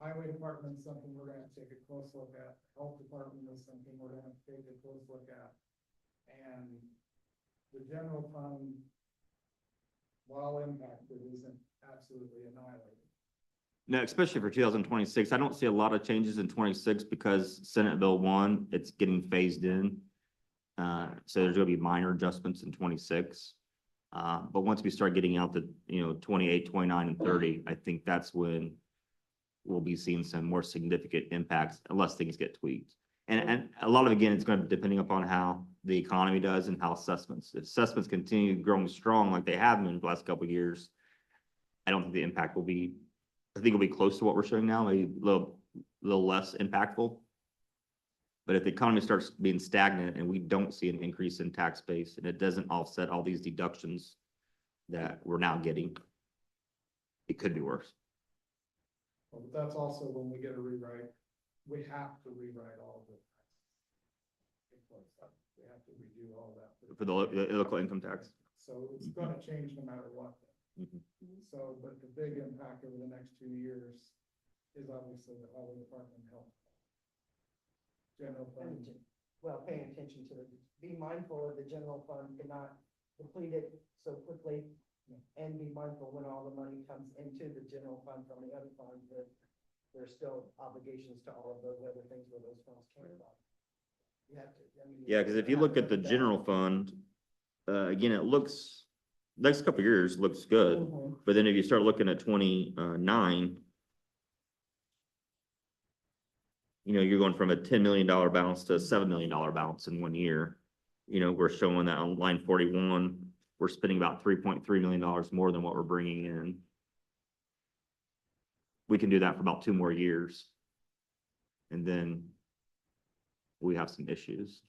Highway department is something we're gonna take a close look at. Health department is something we're gonna take a close look at. And the general fund, while impacted, isn't absolutely annihilated. No, especially for 2026, I don't see a lot of changes in 26 because Senate Bill 1, it's getting phased in. So there's gonna be minor adjustments in 26. But once we start getting out the, 28, 29, and 30, I think that's when we'll be seeing some more significant impacts unless things get tweaked. And a lot of, again, it's going to be depending upon how the economy does and how assessments. If assessments continue growing strong like they have been in the last couple of years, I don't think the impact will be, I think it'll be close to what we're showing now, maybe a little less impactful. But if the economy starts being stagnant and we don't see an increase in tax base and it doesn't offset all these deductions that we're now getting, it could be worse. Well, but that's also when we get a rewrite, we have to rewrite all of it. We have to redo all that. For the local income tax. So it's gonna change no matter what. Mhm. So, but the big impact over the next 2 years is obviously the highway department and health. General fund. Well, paying attention to be mindful of the general fund cannot deplete it so quickly. And be mindful when all the money comes into the general fund from the other funds, that there's still obligations to all of those other things where those funds came from. You have to, Yeah, because if you look at the general fund, again, it looks, next couple of years looks good. Mhm. But then if you start looking at 29, you're going from a $10 million balance to a $7 million balance in 1 year. We're showing that on line 41, we're spending about $3.3 million more than what we're bringing in. We can do that for about 2 more years. And then we have some issues.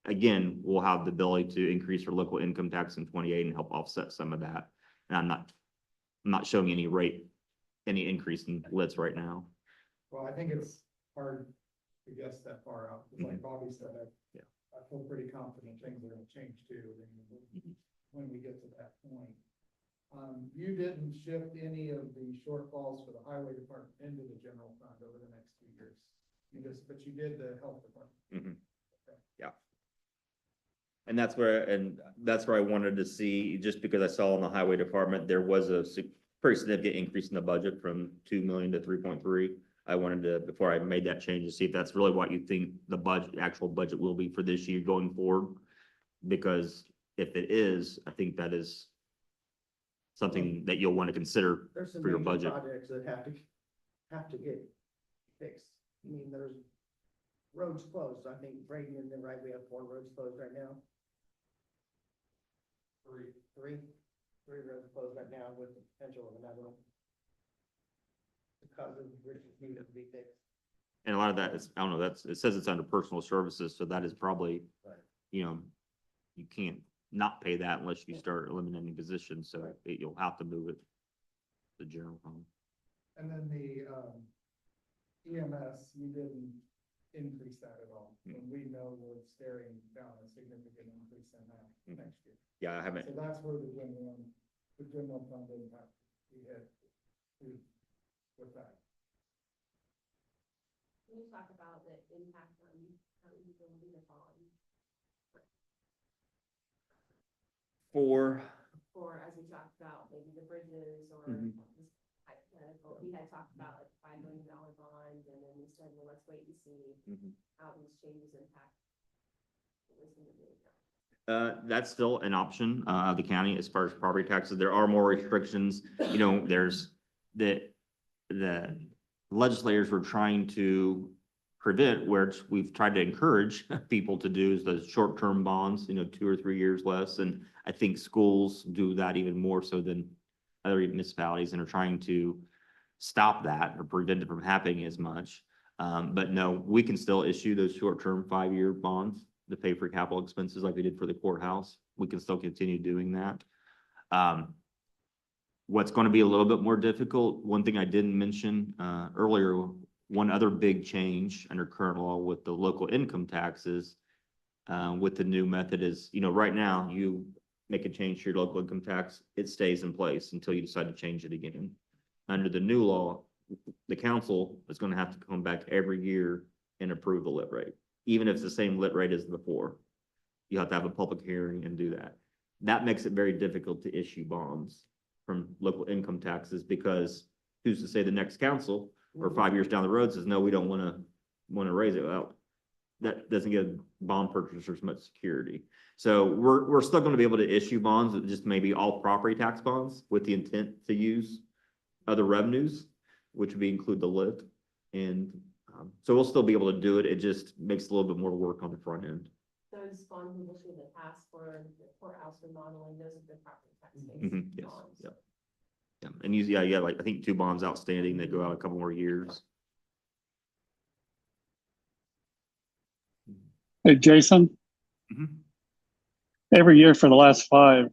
again, we'll have the ability to increase our local income tax in 28 and help offset some of that. And I'm not showing any increase in lits right now. Well, I think it's hard to guess that far out, 'cause like Bobby said, Yeah. I feel pretty confident things are gonna change too, when we get to that point. You didn't shift any of the shortfalls for the highway department into the general fund over the next 2 years. But you did the health department. Yeah. And that's where I wanted to see, just because I saw in the highway department, there was a pretty significant increase in the budget from 2 million to 3.3. I wanted to, before I made that change, to see if that's really what you think the actual budget will be for this year going forward. Because if it is, I think that is something that you'll want to consider. There's some For your major budget. projects that have to get fixed. I mean, there's roads closed. I think Brady and then, right, we have 4 roads closed right now. Three roads closed right now with the potential of another one. Because of bridges needed to be fixed. And a lot of that is, I don't know, it says it's under personal services, so that is probably, Right. You can't not pay that unless you start eliminating positions, so you'll have to move it to the general fund. And then the, EMS, you didn't increase that at all, and we know we're staring down a significant increase in that next year. Yeah, I haven't, So that's where the general fund impact we had with that. Can you talk about the impact on building the bond for, as we talked about, maybe the bridges or Mhm. this hypothetical, we had talked about like $5 million bond, and then we said, well, let's wait and see Mhm. how these changes impact. what was gonna be. That's still an option, of the county as far as property taxes. There are more restrictions. There's the legislators were trying to prevent, where we've tried to encourage people to do, is those short-term bonds, 2 or 3 years less. And I think schools do that even more so than other municipalities, and are trying to stop that or prevent it from happening as much. But no, we can still issue those short-term 5-year bonds to pay for capital expenses like we did for the courthouse. We can still continue doing that. What's going to be a little bit more difficult, one thing I didn't mention earlier, one other big change under current law with the local income taxes, with the new method is, right now, you make a change to your local income tax, it stays in place until you decide to change it again. Under the new law, the council is going to have to come back every year and approve the lit rate, even if it's the same lit rate as before. You have to have a public hearing and do that. That makes it very difficult to issue bonds from local income taxes, because who's to say the next council or 5 years down the road says, no, we don't want to raise it. Well, that doesn't give bond purchasers much security. So we're still going to be able to issue bonds, just maybe all property tax bonds, with the intent to use other revenues, which would include the lit. And so we'll still be able to do it. It just makes a little bit more work on the front end. Those bonds we issued in the past for the courthouse remodeling, those have been property tax Mhm, based yes, bonds. yep. Yeah, and you like, I think 2 bonds outstanding, they go out a couple more years. Hey, Jason, Mhm. every year for the last 5,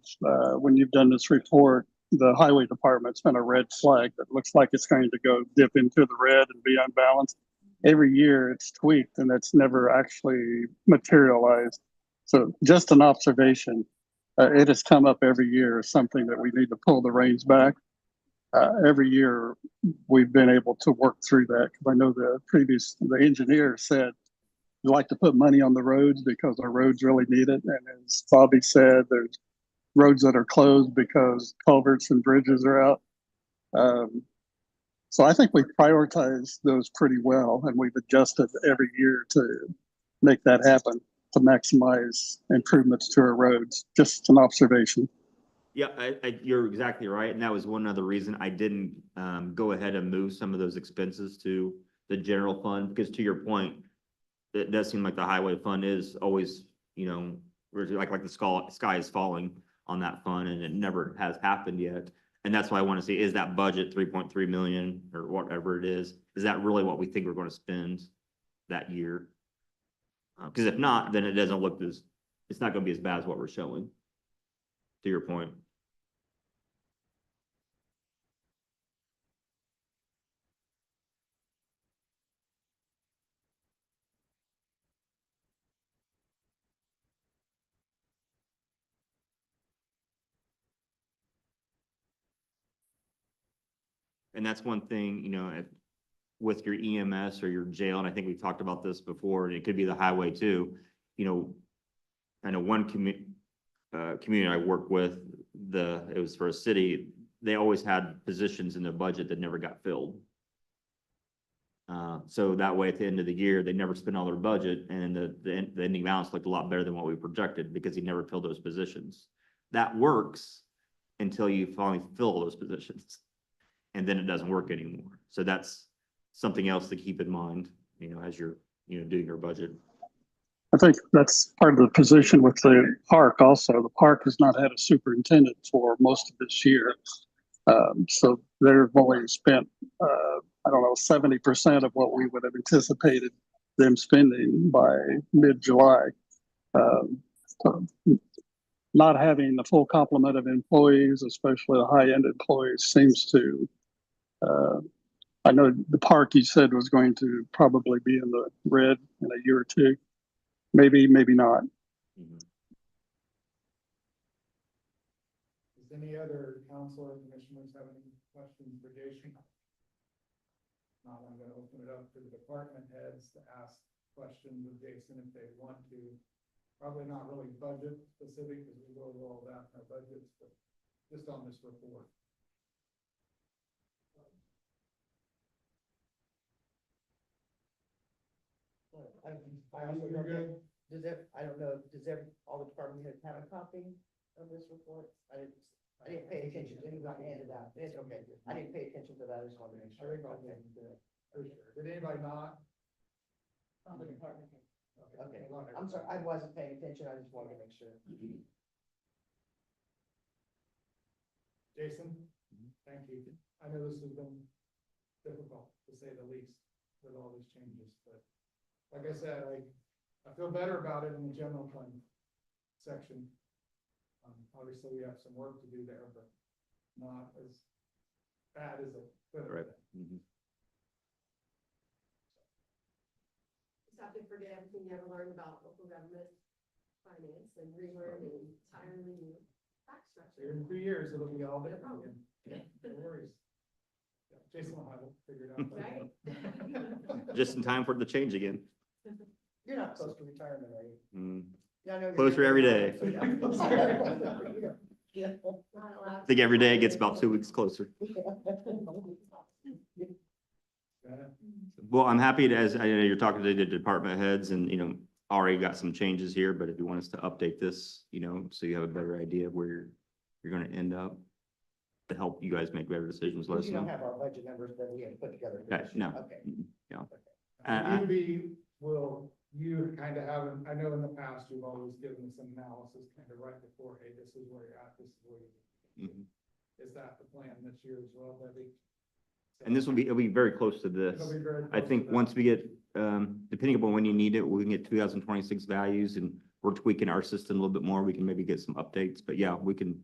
when you've done this report, the highway department's been a red flag that looks like it's going to go dip into the red and be unbalanced. Every year it's tweaked and it's never actually materialized. So just an observation, it has come up every year as something that we need to pull the reins back. Every year we've been able to work through that, because I know the engineer said we like to put money on the roads because our roads really need it. And as Bobby said, there's roads that are closed because culverts and bridges are out. So I think we prioritize those pretty well, and we've adjusted every year to make that happen, to maximize improvements to our roads. Just an observation. Yeah, you're exactly right. And that was one other reason I didn't go ahead and move some of those expenses to the general fund, because to your point, it does seem like the highway fund is always, like the sky is falling on that fund, and it never has happened yet. And that's why I want to see, is that budget 3.3 million or whatever it is that really what we think we're going to spend that year? Because if not, then it doesn't look as, it's not gonna be as bad as what we're showing. To your point. And that's one thing, you know, with your EMS or your jail, and I think we've talked about this before, and it could be the highway too. You know, I know one community I work with, it was for a city, they always had positions in their budget that never got filled. So that way, at the end of the year, they never spent all their budget, and the ending balance looked a lot better than what we projected, because he never filled those positions. That works until you finally fill those positions, and then it doesn't work anymore. So that's something else to keep in mind, you know, as you're, you know, doing your budget. I think that's part of the position with the park also. The park has not had a superintendent for most of this year. So they've only spent, I don't know, 70% of what we would have anticipated them spending by mid-July. So not having the full complement of employees, especially the high-end employees, seems to, I know the park you said was going to probably be in the red in a year or two. Maybe, maybe not. Mhm. Does any other council or commissioners have any questions for Jason? Not, I'm gonna open it up to the department heads to ask questions of Jason if they want to. Probably not really budget specific, because we go over all that in our budgets, but just on this report. I also You're don't good? know, I don't know, all the department heads have a copy of this report? I didn't pay attention, anybody handed out, it's okay, I didn't pay attention to that, I just wanted to make I sure. think I'll take it, for sure. Did anybody not? From the department head. Okay, hold on. I'm sorry, I wasn't paying attention, I just wanted to make sure. Jason, thank you. I know this has been difficult, to say the least, with all these changes, but like I said, I feel better about it in the general fund section. Obviously, we have some work to do there, but not as bad as it could have Right. been. Mhm. Just have to forget everything you ever learned about local government finance and relearn an entirely new tax So structure. in 3 years, it'll be all No different problem. again. No worries. Yeah, Jason will have it figured out. Right? Just in time for it to change again. You're not close to retirement, are you? Mm. Yeah, I know you're Closer younger every than I day. am, so yeah. Yeah. Not allowed I think every day it gets about 2 weeks closer. Yeah. Well, I'm happy to, as I know you're talking to the department heads, and, you know, already got some changes here, but if you want us to update this, you know, so you have a better idea of where you're gonna end up, to help you guys make better decisions, let us You don't know. have our budget numbers that we have put together. for Okay, this year. no. Okay. And you kind of haven't, I know in the past, you've always given us an analysis kind of right before, hey, this is where you're at, this is where you're. Mhm. Is that the plan this year as well, Debbie? And this will be, it'll be very close to this. It'll be very I close to think that. once we get, depending upon when you need it, we can get 2026 values, and we're tweaking our system a little bit more. We can maybe get some updates, but yeah, we can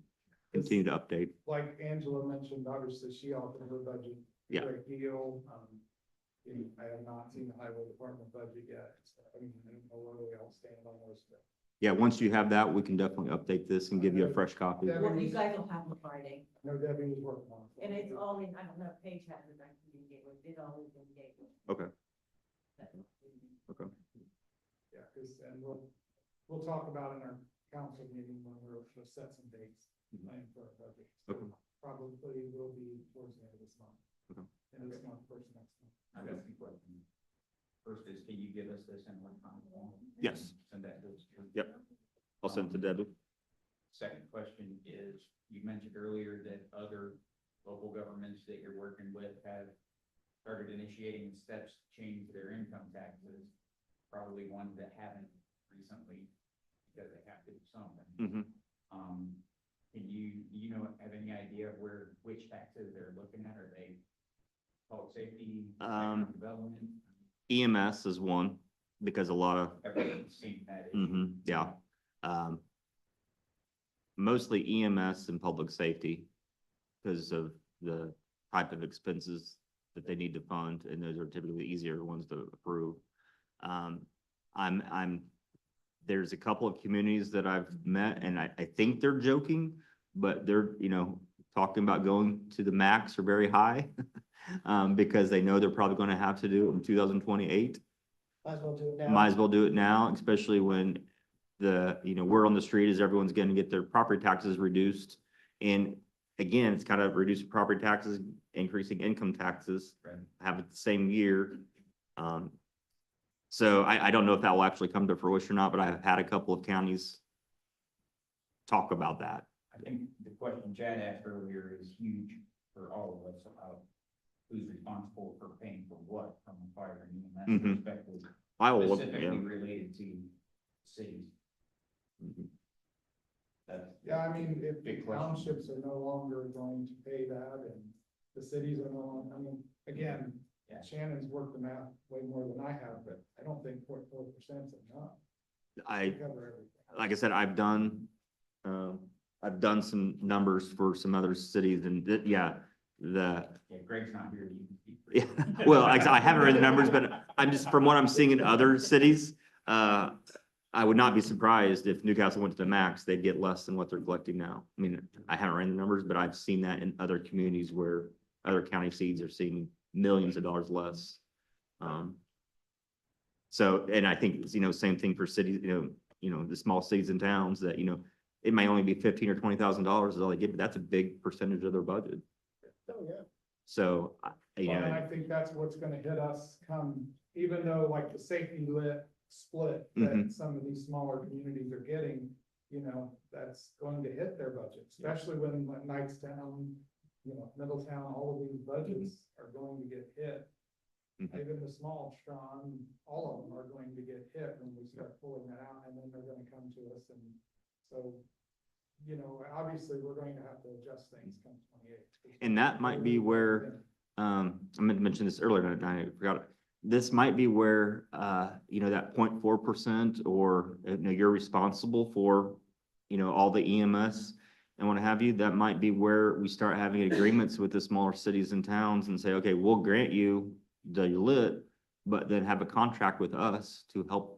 continue to update. Like Angela mentioned, obviously, she altered her budget a Yeah. great deal. You know, I have not seen the highway department budget yet, so I don't know where we all stand on those. But Yeah, once you have that, we can definitely update this and give you a fresh copy. Debbie Well, you was- guys will have on Friday, I know Debbie was working on it. and it's all in, I don't know, if Paige has it, I can communicate with, it all is in date. Okay. Yeah, because, and we'll talk about in our council meeting when we'll set some dates, Mhm. plan for our budget. So Okay. probably will be towards the end of this month. Okay. End of this month, first of next month. I've got a few questions. First is, can you give us this in electronic form? Yes. Send that to us. Yep. I'll send it to Debbie. Second question is, you mentioned earlier that other local governments that you're working with have started initiating steps to change their income taxes. Probably ones that haven't recently, because they have to do something. Mhm. Can you know, have any idea of which taxes they're looking at? Are they public safety, economic development? EMS is one. because a lot of, Everyone's seen that. yeah. Um, mostly EMS and public safety because of the type of expenses that they need to fund, and those are typically the easier ones to approve. There's a couple of communities that I've met, and I think they're joking, but they're, talking about going to the max or very high, because they know they're probably gonna have to do it in 2028. Might as well do it now. Might as well do it now, especially when word on the street is everyone's gonna get their property taxes reduced. And again, it's kind of reducing property taxes, increasing income taxes, Right. have it the same year. So I don't know if that will actually come to fruition or not, but I've had a couple of counties talk about that. I think the question Chad asked earlier is huge for all of us about who's responsible for paying for what from a fire and EMS Mhm. perspective, I will look, specifically yeah. related to cities. Mhm. That's. Yeah, I mean, if the Big question. townships are no longer going to pay that and the cities are no longer, I mean, again, Yeah. Shannon's worked the math way more than I have, but I don't think 0.4% is enough to I, cover everything. like I said, I've done some numbers for some other cities and yeah, Yeah, Greg's not here. You can speak for yeah, him. well, I haven't read the numbers, but I'm just, from what I'm seeing in other cities, I would not be surprised if Newcastle went to the max, they'd get less than what they're collecting now. I mean, I haven't read the numbers, but I've seen that in other communities where other county seats are seeing millions of dollars less. So, and I think, same thing for cities, the small cities and towns that, it may only be $15,000 or $20,000 is all they get, but that's a big percentage of their budget. Oh, yeah. So, Well, and I think that's what's gonna hit us come, even though like the safety lit split that Mhm. some of these smaller communities are getting, that's going to hit their budget, especially when like Knightstown, Middletown, all of these budgets are going to get hit. Mhm. Even the small, strong, all of them are going to get hit when we start pulling that out, and then they're gonna come to us, and so, obviously, we're going to have to adjust things come 28. And that might be where, I meant to mention this earlier, and I forgot it. This might be where, that 0.4% or, you're responsible for, all the EMS and what have you, that might be where we start having agreements with the smaller cities and towns and say, okay, we'll grant you the lit, but then have a contract with us to help,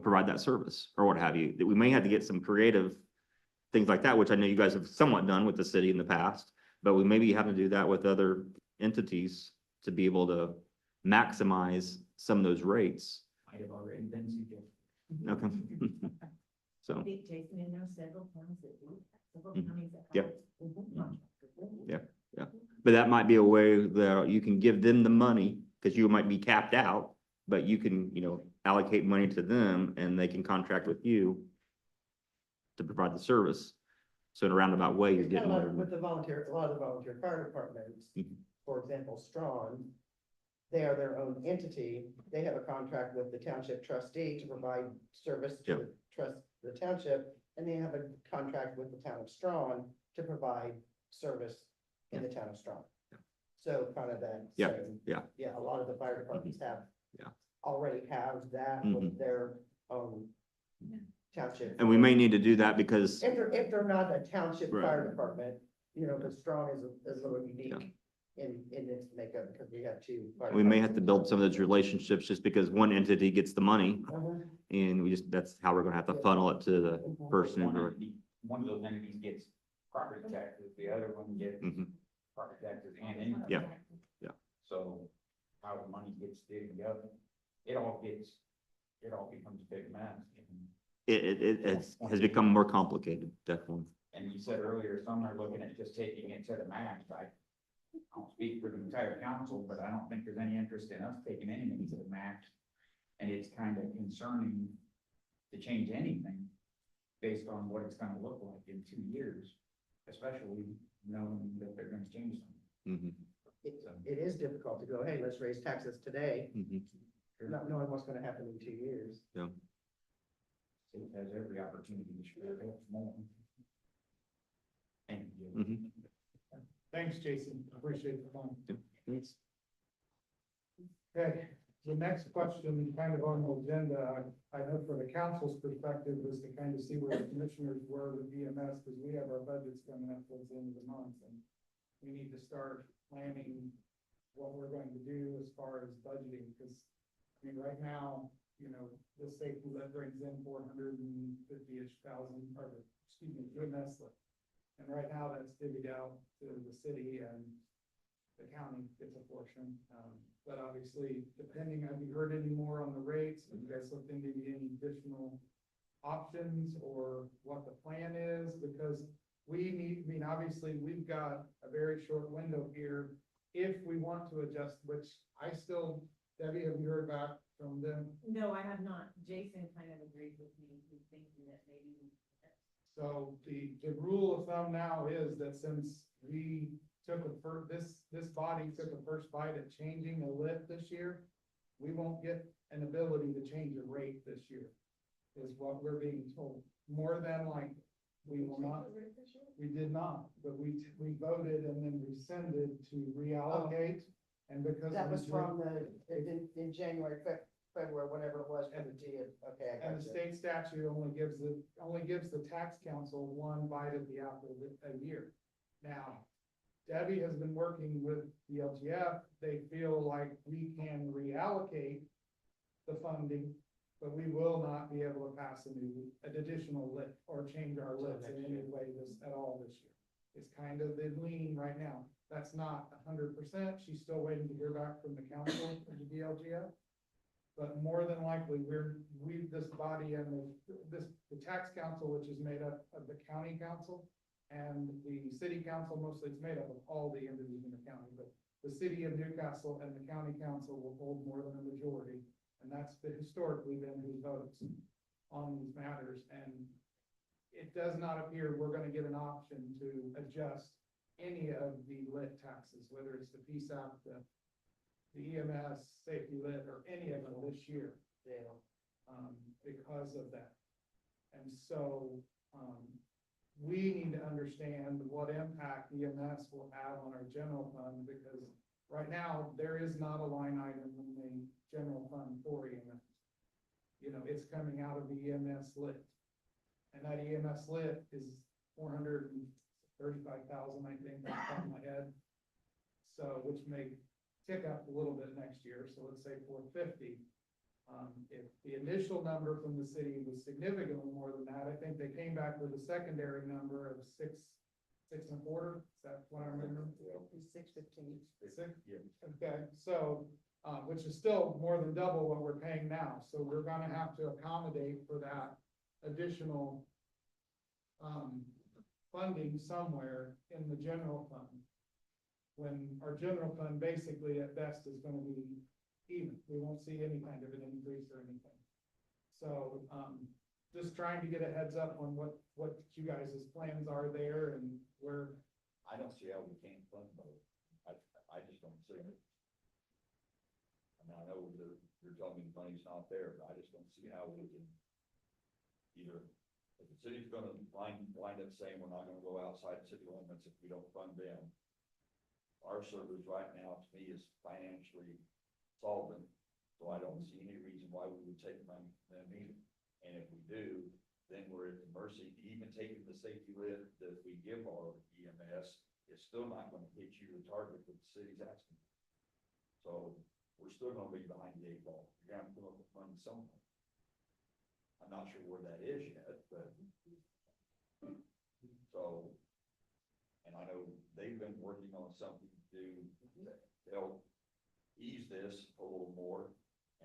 provide that service or what have you. That we may have to get some creative things like that, which I know you guys have somewhat done with the city in the past, but we maybe have to do that with other entities to be able to maximize some of those rates. Might have already been suggested. Okay. So, I think Jason, and there are several counties that do, several Mhm. counties that. Yep. have Yeah. but that might be a way that you can give them the money, because you might be capped out, but you can, allocate money to them and they can contract with you to provide the service. So in a roundabout way, you're It's kind getting of like more. with the volunteer, a lot of the volunteer fire departments, Mhm. for example, Strawn, they are their own entity. They have a contract with the township trustee to provide service to Yep. the township, and they have a contract with the town of Strawn to provide service in the town of Strawn. So kind of that. Yeah, same- yeah. Yeah, a lot of the fire departments have. Yeah. Already have that Mhm. with their own township. And we may need to do that because, If they're not a township Right. fire department, because Strong is a little unique in its makeup, because we have two. fire we may have to departments. build some of those relationships just because one entity gets the money Mhm. and that's how we're gonna have to funnel it to the person. One of those entities gets property taxes, the other one gets Mhm. property taxes and income. Yeah. tax. Yeah. So how the money gets divvied up, it all becomes a big mess. Has become more complicated, definitely. And you said earlier, some are looking at just taking it to the max. I don't speak for the entire council, but I don't think there's any interest in us taking anything to the max. And it's kind of concerning to change anything based on what it's gonna look like in 2 years, especially knowing that they're gonna change something. Mhm. It is difficult to go, hey, let's raise taxes today, Mhm. not knowing what's gonna happen in 2 years. It has every opportunity to share it more. Thank you. Mhm. Thanks, Jason, appreciate the time. Yes. Okay, the next question, kind of on the agenda, I know for the council's perspective, was to kind of see where the commissioners were with EMS, because we have our budgets coming up towards the end of the month, and we need to start planning what we're going to do as far as budgeting, because, I mean, right now, you know, the safety that brings in 450-ish thousand, or, excuse me, EMS. And right now, that's divvied out to the city, and the county gets a portion. But obviously, depending, have you heard any more on the rates? Have you guys looked into any additional options or what the plan is? Because we need, I mean, obviously, we've got a very short window here. If we want to adjust, which I still, Debbie, have you heard back from them? No, I have not. Jason kind of agreed with me. He's thinking that maybe. So the rule of thumb now is that since we took this body took a first bite at changing the lit this year, we won't get an ability to change a rate this year, is what we're being told. More than likely, we will not, we did not, but we voted and then rescinded to reallocate. And because. That we was did- from in January, February, whatever it was, for the deal. Okay, I And got the you. state statute only gives the tax council one bite at the apple a year. Now, Debbie has been working with the LGF. They feel like we can reallocate the funding, but we will not be able to pass an additional lit or change our lits in any way at all this year. It's kind of the lean right now. That's not 100%. She's still waiting to hear back from the council of the DLGF. But more than likely, this body and the tax council, which is made up of the county council and the city council, mostly it's made up of all the entities in the county, but the city of Newcastle and the county council will hold more than a majority. And that's historically been who votes on these matters. And it does not appear we're gonna get an option to adjust any of the lit taxes, whether it's the PSAP, the EMS, safety lit, or any of them this year. Because of that. And so, we need to understand what impact EMS will have on our general fund, because right now, there is not a line item in the general fund for EMS. You know, it's coming out of the EMS lit. And that EMS lit is 435,000, I think, off the top of my head. So, which may tick up a little bit next year, so let's say 450. If the initial number from the city was significantly more than that, I think they came back with a secondary number of 6.25. Is that what I remember? 615. Six? Okay, so, which is still more than double what we're paying now, so we're gonna have to accommodate for that additional funding somewhere in the general fund. When our general fund basically at best is gonna be even, we won't see any kind of an increase or anything. So, just trying to get a heads up on what you guys' plans are there and where. I don't see how we can't fund both. I just don't see it. I mean, I know you're telling me the money's not there, but I just don't see how we can either, if the city's gonna wind up saying we're not gonna go outside city limits if we don't fund them. Our service right now, to me, is financially solvent, so I don't see any reason why we would take money from them either. And if we do, then we're at the mercy, even taking the safety lit that we give our EMS, it's still not gonna hit you the target that the city's asking. So we're still gonna be behind the 8 ball. You're gonna have to come up with money somewhere. I'm not sure where that is yet, but. So, and I know they've been working on something to help ease this a little more.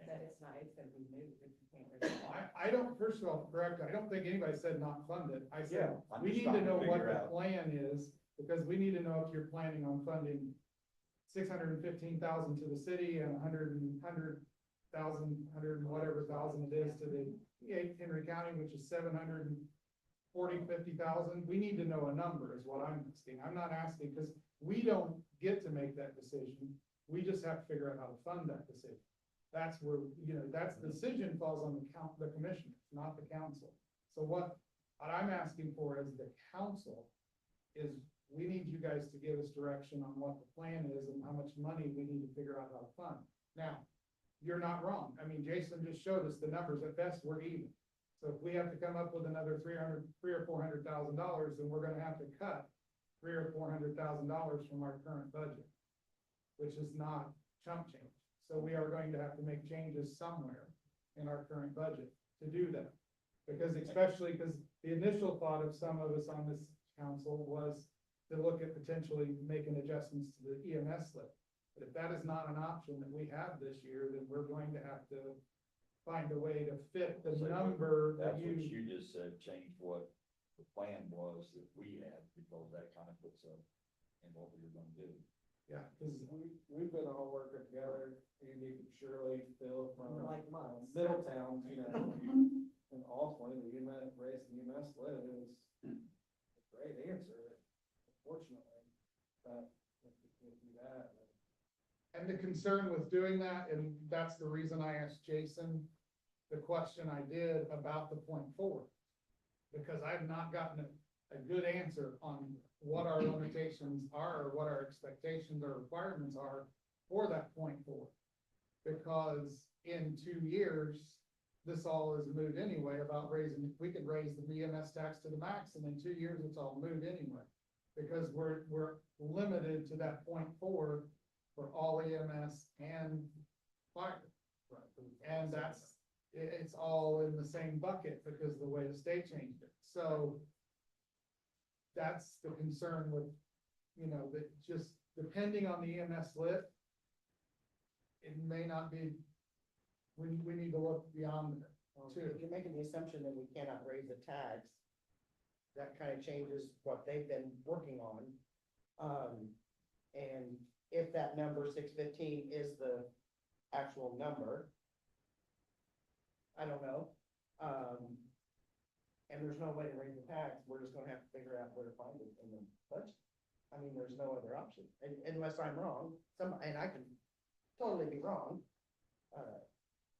That it's not, it's gonna be moved. If you can't really- I don't, first of all, correct, I don't think anybody said not fund it. I said, I'm we just need to trying to know what figure the out. plan is, because we need to know if you're planning on funding 615,000 to the city and 100,000, 100 and whatever thousand it is to the Henry County, which is 750,000. We need to know a number is what I'm asking. I'm not asking, because we don't get to make that decision. We just have to figure out how to fund that decision. That's where, that's the decision falls on the commissioners, not the council. So what I'm asking for as the council is, we need you guys to give us direction on what the plan is and how much money we need to figure out how to fund. Now, you're not wrong. I mean, Jason just showed us the numbers. At best, we're even. So if we have to come up with another three or $400,000, then we're gonna have to cut $300,000 or $400,000 from our current budget, which is not chump change. So we are going to have to make changes somewhere in our current budget to do that. Because because the initial thought of some of us on this council was to look at potentially making adjustments to the EMS slip. But if that is not an option that we have this year, then we're going to have to find a way to fit the So number That's that what you. you just said, change what the plan was that we had, because that kind of puts up in what we were gonna do. Yeah, because We've been all working together, Andy, Shirley, Phil, from Like months. Middletown, you know, and ultimately, the EMS, race the EMS lid is a great answer, unfortunately, but if we do that. And the concern with doing that, and that's the reason I asked Jason the question I did about the .4. Because I've not gotten a good answer on what our limitations are, or what our expectations or requirements are for that .4. Because in 2 years, this all is moot anyway about raising, we could raise the VMS tax to the max, and in 2 years, it's all moot anyway. Because we're limited to that .4 for all EMS and fire. And it's all in the same bucket because of the way the state changed it. So that's the concern with, that just depending on the EMS lit, it may not be, we need to look beyond it too. If you're making the assumption that we cannot raise the tax, that kind of changes what they've been working on. And if that number 615 is the actual number, I don't know. And there's no way to raise the tax, we're just gonna have to figure out where to find it in the budget. I mean, there's no other option, unless I'm wrong, and I can totally be wrong.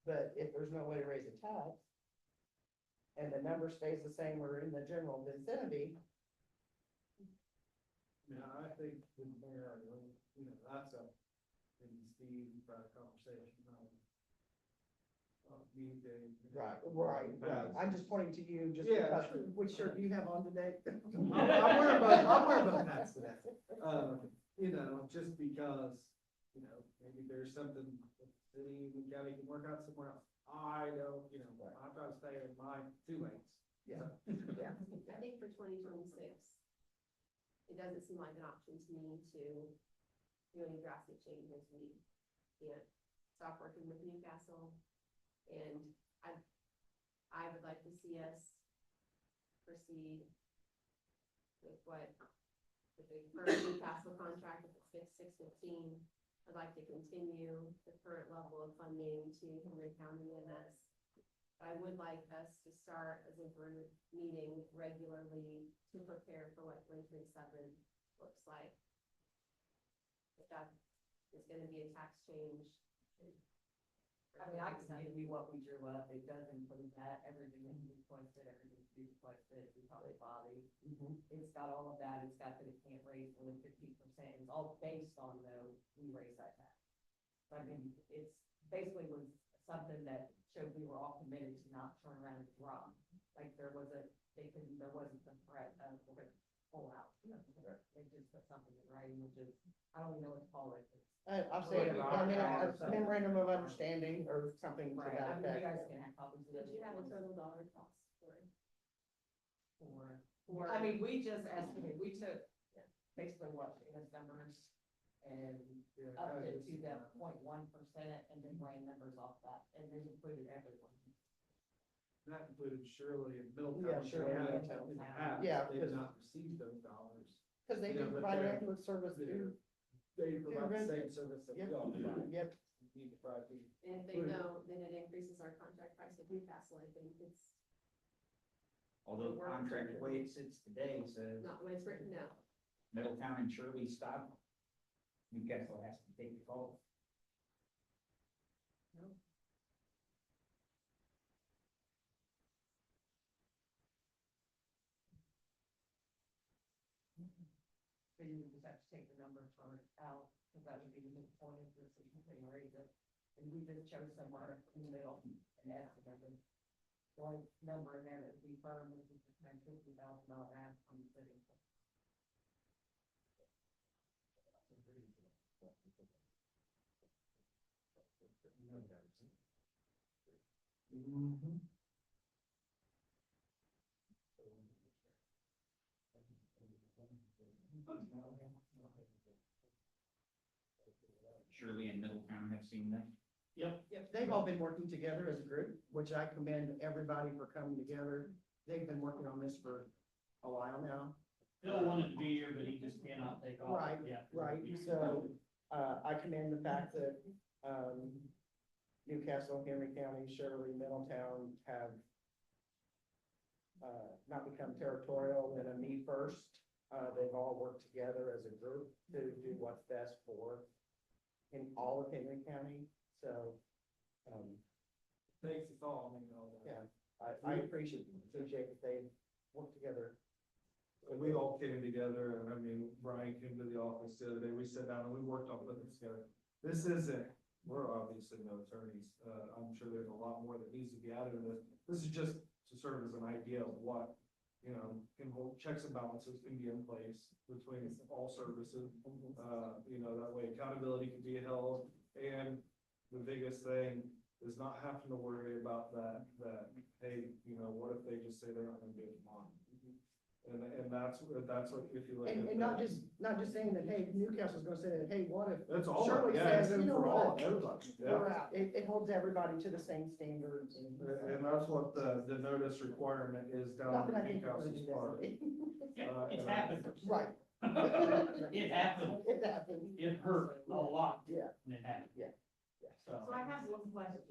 But if there's no way to raise the tax, and the number stays the same or in the general vicinity, Yeah, I think the mayor, that's maybe Steve, had a conversation on meeting. right. I'm just pointing to you, just Yeah, because, sure. which shirt do you have on today? I'm wearing both hats today. Just because, maybe there's something that the city and county can work out somewhere else. I don't, I'm trying to stay in my 2 lanes. Yeah. I think for 2026, it doesn't seem like an option to me to do any drastic changes. We can't stop working with Newcastle. And I would like to see us proceed with with the current Newcastle contract, if it's 615. I'd like to continue the current level of funding to Henry County EMS. I would like us to start as a group meeting regularly to prepare for what 2027 looks like. If that is gonna be a tax change. I mean, I can give you what we drew up, it does include that, everything that you requested, everything you requested, we probably body. It's got all of that, it's got that it can't raise more than 15%, it's all based on though, we raise that tax. So I mean, it's basically was something that showed we were all committed to not turn around and drop. Like there wasn't the threat of we're gonna pull out. They just put something in writing, which is, I don't even know what to call it. I'll say it, a memorandum of understanding or something to Right, that I mean, you effect. guys can have copies of But it. you have a total dollar cost for. I mean, we just estimated, we took basically what, Shayna's numbers and up to that 0.1% and then ran numbers off that, and then included everyone. That included Shirley and Middletown. Yeah, Shirley and Middletown. In the past, Yeah, they did because- not receive those dollars. Cause they Yeah, do but provide they're- ambulance service too. They provide the Yep. same service that we Yep. all provide. Yep. We need to probably be And if they don't, then it increases our contract price with Newcastle. I think it's Although the contract, the way it sits today, says not the way it's written now. Middletown and Shirley stop. Newcastle has to take the call. So you would just have to take the number for out, because that would be the midpoint of this, if you can raise it. And we just chose somewhere in the middle and estimated. The only number in there that would be firm was the $50,000 ask from the city. Shirley and Middletown have seen this. Yep, they've all been working together as a group, which I commend everybody for coming together. They've been working on this for a while now. Bill wanted to be here, but he just cannot take off. Right, Yeah. right, so, I commend the fact that, Newcastle, Henry County, Shirley, Middletown have not become territorial and a me first. They've all worked together as a group to do what's best for in all of Henry County, so, Thanks, it's all, I mean, all that. yeah, I appreciate that they work together. And we all came together, and I mean, Brian came to the office the other day, we sat down and we worked on putting this together. This isn't, we're obviously no attorneys, I'm sure there's a lot more that needs to be added to this. This is just to serve as an idea of what, you know, can hold checks and balances can be in place between all services. You know, that way accountability can be held, and the biggest thing is not having to worry about that, hey, you know, what if they just say they're not gonna do it tomorrow? And that's what, if you look at. And not just saying that, hey, Newcastle's gonna say that, hey, what if? That's all, Shirley yeah, says, it's you know for all, what? everybody, yeah. We're out. It holds everybody to the same standards. And that's what the notice requirement is down Not that I in think we're gonna Newcastle's do part. that. Yeah, it's happened. Right. It happened. It happened. It hurt a lot Yeah. when it happened. Yeah. So. So I have one question.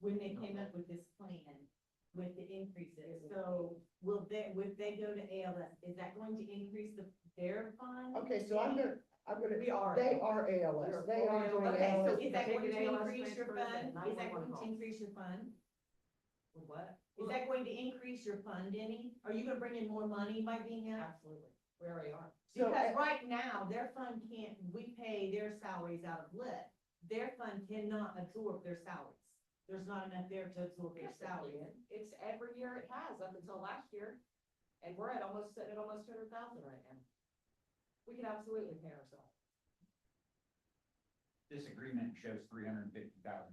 When they came up with this plan, with the increases, so would they go to ALS, is that going to increase their fund? Okay, so I'm gonna, We are. they are ALS. They are doing Okay, so ALS. is that going to Taking ALS increase your transfers fund? and Is that going 911 to calls. increase your fund? What? Is that going to increase your fund any? Are you gonna bring in more money by being out? Absolutely, we already are. So, Because right now, their fund can't, we pay their salaries out of lit. Their fund cannot absorb their salaries. There's not enough there to absorb their salary. It's every year it has up until last year, and we're at sitting at almost 200,000 right now. We can absolutely pay ourselves. This agreement shows 350,000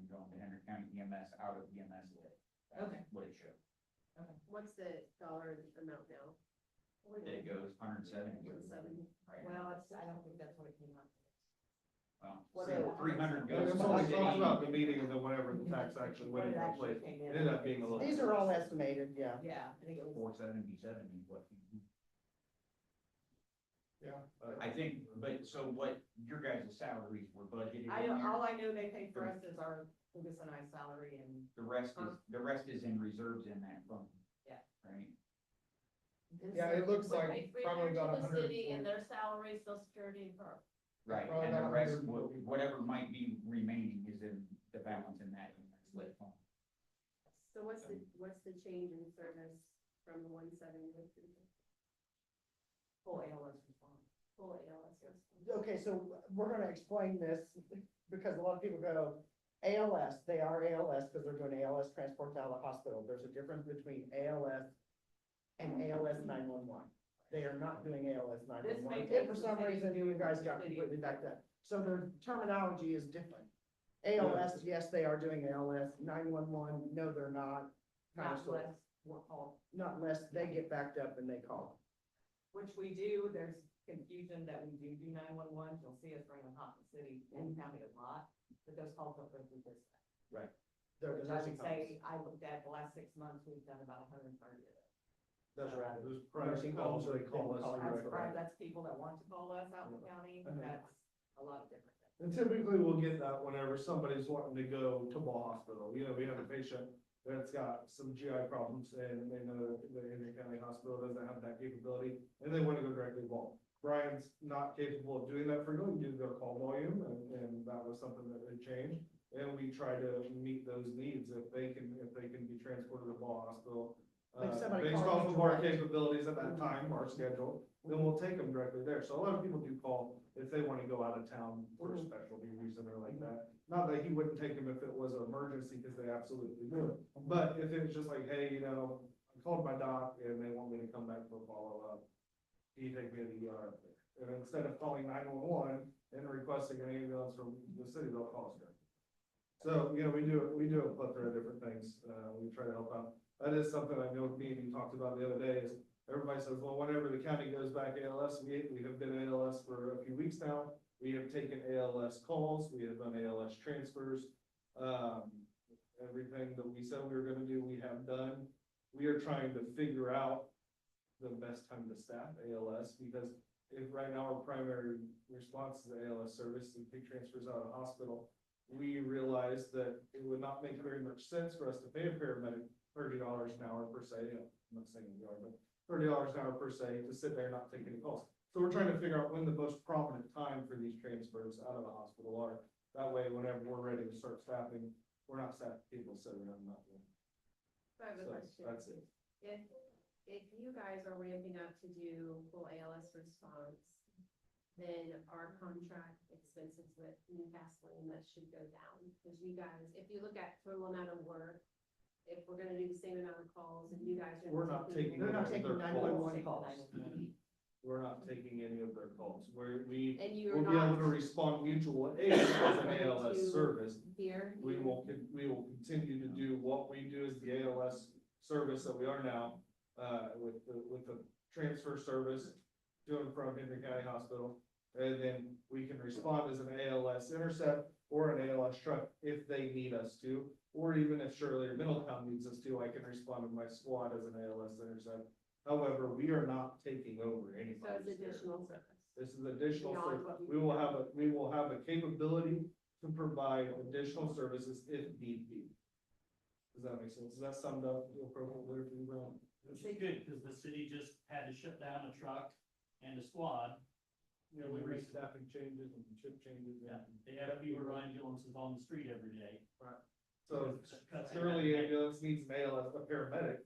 going to Henry County EMS out of EMS lit. That's Okay. what it shows. Okay. What's the dollar amount now? It goes 170. 170. Right. Well, I don't think that's what it came up. Well, What see, else? 300 And goes. it's to only the talks city. about the meeting and then whenever the tax actually went into place, it ended up being a little. These are all estimated, yeah. Yeah, I think it was. 477 is what. Yeah. I think, but so what, your guys' salaries were budgeted in All there? I know they pay for us is our Lucas and I salary and. The rest is in reserves in that fund. Yeah. Right? Yeah, it looks like probably about 100. And their salary, social security, and per. Right, Probably and the about rest, 140. whatever might be remaining is in the balance in that split fund. So what's the change in service from the 170 to Full ALS response. full ALS? Okay, so we're gonna explain this because a lot of people go, ALS, they are ALS because they're doing ALS transports out of the hospital. There's a difference between ALS and ALS 911. They are not doing ALS 911. If for some reason you guys got completely backed up. So their terminology is different. ALS, yes, they are doing ALS. 911, no, they're not. Kind of Not sort less, of. we're called, Not unless they get backed up and they call. which we do, there's confusion that we do 911, you'll see us bringing Hoffman City and county a lot, but those calls don't go through this. Right. They're the Which I nursing would homes. say, I looked at the last 6 months, we've done about 130 of those. Those are out of Those private calls, they call us. That's directly. right, that's people that want to call us out in the county, that's a lot of different things. And typically we'll get that whenever somebody's wanting to go to Ball Hospital, you know, we have a patient that's got some GI problems and they know that the Henry County Hospital doesn't have that capability, and they want to go directly to Ball. Brian's not capable of doing that frequently due to their call volume, and that was something that would change. And we try to meet those needs if they can be transported to Ball Hospital. Like somebody based calling off you of our direct. capabilities at that time, our schedule, then we'll take them directly there. So a lot of people do call if they wanna go out of town for a specialty reason or like that. Not that he wouldn't take them if it was an emergency, because they absolutely would. But if it's just like, hey, you know, I called my doc and they want me to come back for a follow-up, he take me to the ER up there. And instead of calling 911 and requesting an ambulance from the city, they'll call us directly. So, you know, we do a plethora of different things. We try to help out. That is something I know me and you talked about the other day is everybody says, well, whenever the county goes back ALS, we have been ALS for a few weeks now. We have taken ALS calls, we have done ALS transfers. Everything that we said we were gonna do, we have done. We are trying to figure out the best time to staff ALS, because if right now our primary response is the ALS service and take transfers out of the hospital, we realized that it would not make very much sense for us to pay a paramedic $30 an hour per se. I'm not saying we are, but $30 an hour per se to sit there and not take any calls. So we're trying to figure out when the most prominent time for these transfers out of the hospital are. That way, whenever we're ready to start staffing, we're not staffing people sitting around nothing. So I have a So question. that's it. If you guys are ramping up to do full ALS response, then our contract expenses with Newcastle and that should go down. Because you guys, if you look at total amount of work, if we're gonna do the same amount of calls and you guys are. We're not taking They're not any of taking their 911 calls. calls. We're not taking any of their calls. We And you're will be able not to respond mutual aid as an ALS To- service. here. We will continue to do what we do as the ALS service that we are now, with the transfer service to and from Henry County Hospital. And then we can respond as an ALS intercept or an ALS truck if they need us to, or even if Shirley or Middletown needs us to, I can respond with my squad as an ALS intercept. However, we are not taking over So anybody's it's care. additional service. This is additional Beyond service. what we- We will have a capability to provide additional services if need be. Does that make sense? Is that summed up appropriately for you, Brian? Which is good, because the city just had to shut down a truck and a squad. Yeah, we make staffing changes and shift changes. Yeah, they have fewer ambulances on the street every day. So Cuts in Shirley that. ambulance needs an ALS, a paramedic,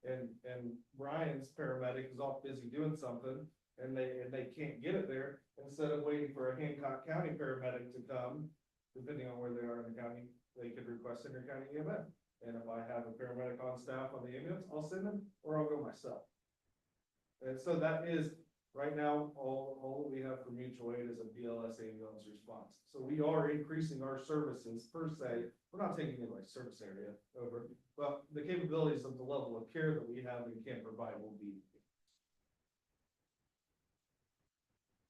and Brian's paramedic is off busy doing something, and they can't get it there. Instead of waiting for a Hancock County paramedic to come, depending on where they are in the county, they could request Center County EMS. And if I have a paramedic on staff on the ambulance, I'll send them, or I'll go myself. And so that is, right now, all that we have for mutual aid is a BLS ambulance response. So we are increasing our services per se. We're not taking anybody's service area over, but the capabilities of the level of care that we have and can provide will be.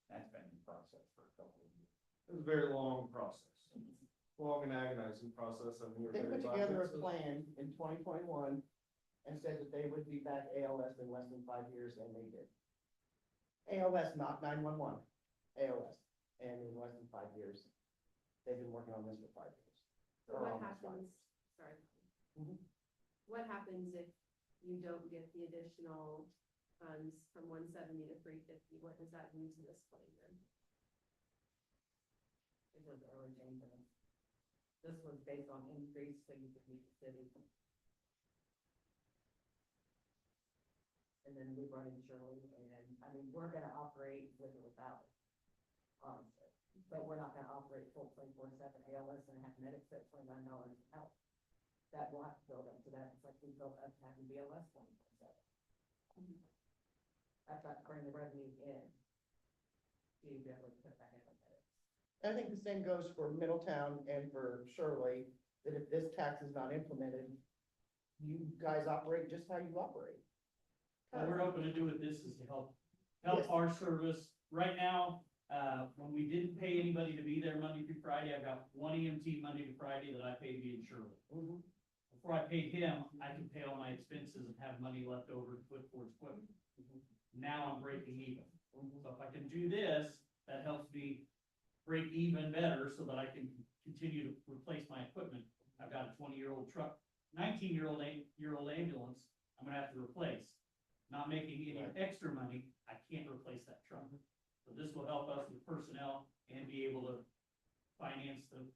That's been in process for a couple of years. It's a very long process, long and agonizing process, and we're They very put glad together a it's- plan in 2021 and said that they would be back ALS in less than 5 years, and they did. ALS, not 911, ALS, and in less than 5 years. They've been working on this for 5 years. So Or what almost five. happens, sorry. Mhm. What happens if you don't get the additional funds from 170 to 350? What does that do to this plan then? It was early changes. This was based on increase, so you could meet the city. And then we brought in Shirley, and, I mean, we're gonna operate with or without it, honestly. But we're not gonna operate full 24/7 ALS and have medics at $29 an hour. That will have to build up to that, it's like we built up to having BLS 24/7. I've got to bring the revenue in to be able to put that in with medics. I think the same goes for Middletown and for Shirley, that if this tax is not implemented, you guys operate just how you operate. What we're hoping to do with this is to help Yes. our service. Right now, when we didn't pay anybody to be there Monday through Friday, I've got one EMT Monday to Friday that I pay to be in Shirley. Mhm. Before I paid him, I could pay all my expenses and have money left over to put towards equipment. Now I'm breaking even. So if I can do this, that helps me break even better so that I can continue to replace my equipment. I've got a 20-year-old truck, 19-year-old ambulance I'm gonna have to replace. Not making any Right. extra money, I can't replace that truck. So this will help us with personnel and be able to finance the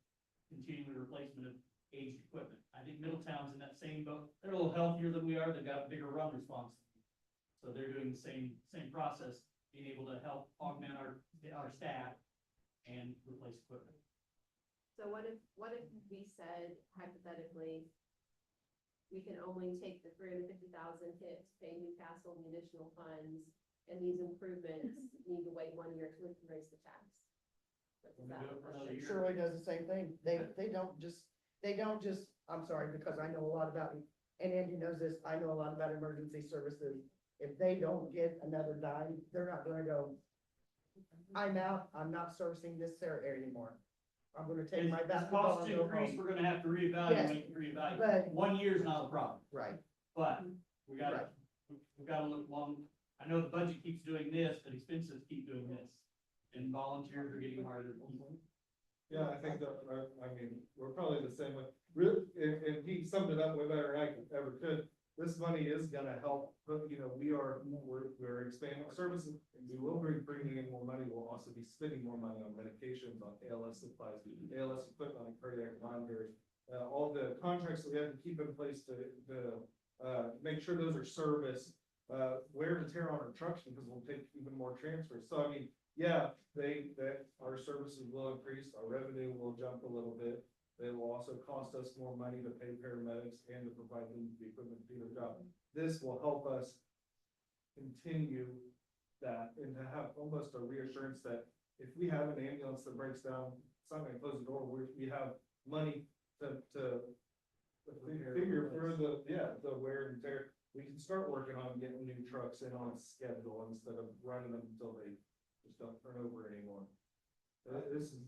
continuing replacement of aged equipment. I think Middletown's in that same boat. They're a little healthier than we are. They've got a bigger run response. So they're doing the same process, being able to help augment our staff and replace equipment. So what if we said hypothetically, we can only take the 350,000 hit to pay Newcastle the additional funds, and these improvements need to wait 1 year to raise the tax? Is We're that gonna do it for another what- year. Shirley does the same thing. They don't just, I'm sorry, because I know a lot about, and Andy knows this, I know a lot about emergency services. If they don't get another dime, they're not gonna go, I'm out, I'm not servicing this area anymore. I'm gonna take my As basketball costs and go increase, home. we're gonna have to reevaluate. But- 1 year's not a problem, Right, but we gotta, Right. we gotta look long. I know the budget keeps doing this, but expenses keep doing this, and volunteers are getting harder. Yeah, I think that, I mean, we're probably the same way. Really, and he summed it up way better than I ever could. This money is gonna help, but you know, we're expanding our services. And we will be bringing in more money. We'll also be spending more money on medications, on ALS supplies, ALS equipment, on cardiac monitors. All the contracts that we have to keep in place to make sure those are serviced. Wear and tear on our trucks because we'll take even more transfers. So I mean, yeah, our services will increase, our revenue will jump a little bit. They will also cost us more money to pay paramedics and to provide them the equipment to do their job. This will help us continue that and to have almost a reassurance that if we have an ambulance that breaks down, it's not gonna close the door, we have money to figure for the wear and tear. We can start working on getting new trucks in on a schedule instead of running them until they just don't turn over anymore. This is,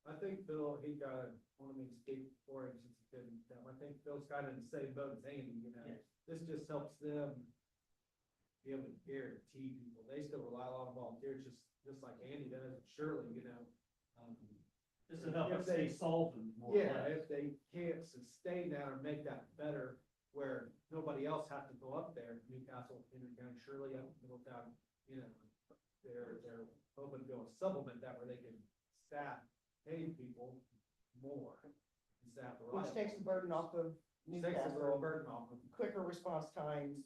I think Bill, he got, wanted me to speak for him since he couldn't come. I think Bill's kind of in the same boat as Andy, you know? This just helps them be able to guarantee people. They still rely on volunteers, just like Andy does, surely, you know? This will help If us they- stay solvent more or Yeah, less. if they can't sustain that or make that better, where nobody else has to go up there, Newcastle, Henry County, Shirley, up Middletown, you know, they're hoping to be able to supplement that where they can staff, pay people more. And staff the which takes the burden off of Takes the real Newcastle, burden off them. quicker response times.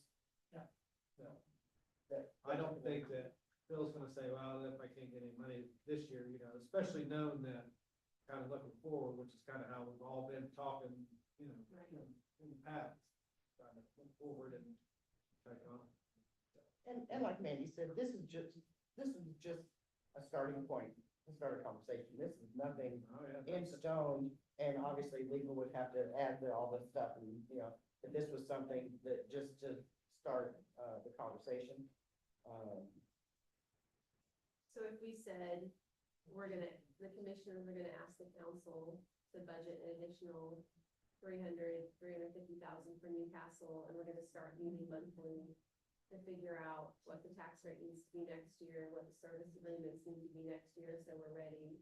I don't think that Bill's gonna say, well, if I can't get any money this year, you know, especially knowing that kind of looking forward, which is kind of how we've all been talking, you know, in the past. Trying to look forward and check on. And like Mandy said, this is just a starting point, to start a conversation. This is nothing Oh, yeah. in stone, and obviously legal would have to add all this stuff, and, you know, if this was something that just to start, the conversation. So if we said, the commissioners are gonna ask the council to budget an additional 350,000 for Newcastle, and we're gonna start meeting monthly to figure out what the tax rate needs to be next year, what the service agreements need to be next year, so we're ready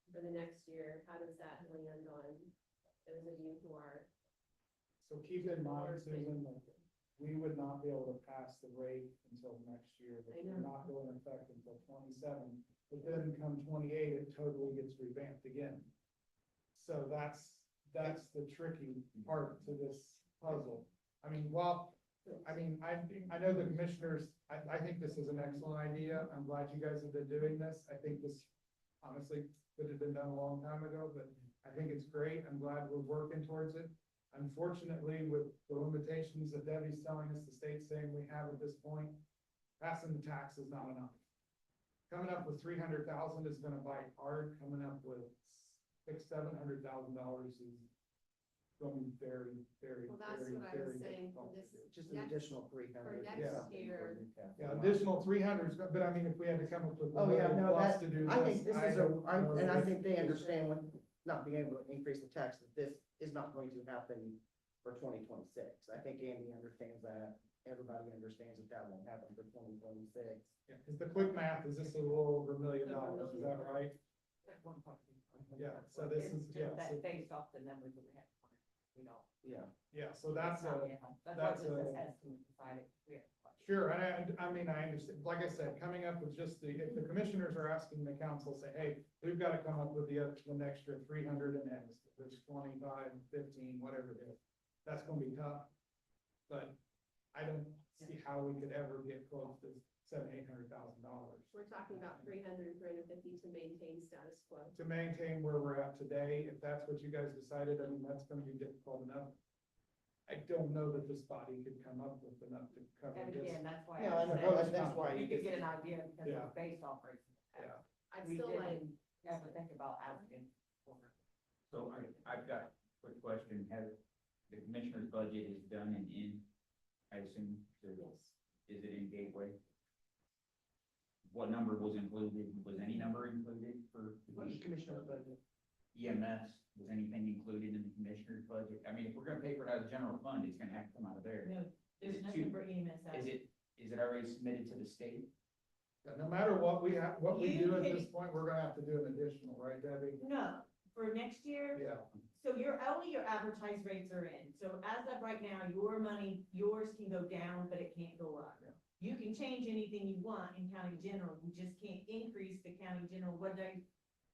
for the next year. How does that land on those of you who are? So keep in mind, Susan, that we would not be able to pass the rate until next year, but I we're know. not going into effect until 27. But then come 28, it totally gets revamped again. So that's the tricky part to this puzzle. I mean, I know the commissioners, I think this is an excellent idea. I'm glad you guys have been doing this. I think this honestly could have been done a long time ago, but I think it's great. I'm glad we're working towards it. Unfortunately, with the limitations that Debbie's telling us, the state's saying we have at this point, passing the tax is not enough. Coming up with 300,000 is gonna bite hard. Coming up with $700,000 is going to be very, very, Well, that's very, what I was very saying for difficult. this. Just an additional 300. For next year. Yeah, additional 300, but I mean, if we had to come up with. Oh, yeah, no, lots that, to do I think this is don't know and I if- think they understand when not being able to increase the tax, that this is not going to happen for 2026. I think Andy understands that. Everybody understands that won't happen for 2026. Yeah, cause the quick math is this is a little over $1 million, is that right? Yeah, so this is, yeah, Just so- that based off the numbers that we have, you know. Yeah. yeah, so that's not, a, you know, that's that's what this a- estimate decided, we have a question. Sure, and I mean, I understand, like I said, coming up with just if the commissioners are asking the council, say, hey, we've got to come up with an extra 300 and X, if it's 25, 15, whatever it is, that's gonna be tough. But I don't see how we could ever get close to $700,000-800,000 We're talking about 300, 350 to maintain status quo. to maintain where we're at today. If that's what you guys decided, I mean, that's gonna be difficult enough. I don't know that this body could come up with enough to cover And this. again, that's why. Yeah, I I know, said that's why You you could just- get an idea because Yeah. of base operations. Yeah. I'd We still like, didn't ever think about asking for. So I've got a quick question. Has the commissioner's budget is done and in, I assume, yes, is it in Gateway? What number was included? Was any number included for Commissioner budget. EMS? Was anything included in the commissioner's budget? I mean, if we're gonna pay for it out of the general fund, it's gonna have to come out of there. No, there's Is it nothing too- for EMS. out. Is it already submitted to the state? No matter what we have, what we You do at can- this point, we're gonna have to do an additional, right, Debbie? No, for next year, Yeah, so only your advertised rates are in. So as of right now, your money, yours can go down, but it can't go up. Yeah. You can change anything you want in county general, you just can't increase the county general,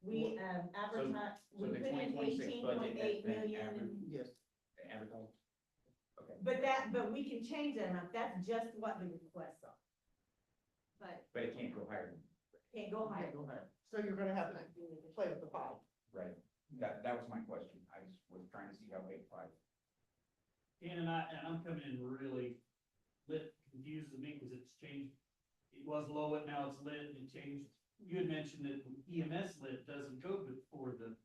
we advertise, so we the put in 2026 18.8 budget has been million. averaged? Yes. Advertised? Okay, But we can change that amount, that's just what the requests are, but but it can't go higher than, can't go higher. So you're gonna have to not doing additional. play with the pie. right? That was my question. I just was trying to see how big five. And I'm coming in really lit, confused with me, because it's changed. It was low, and now it's lit, and it changed. You had mentioned that EMS lit doesn't go before the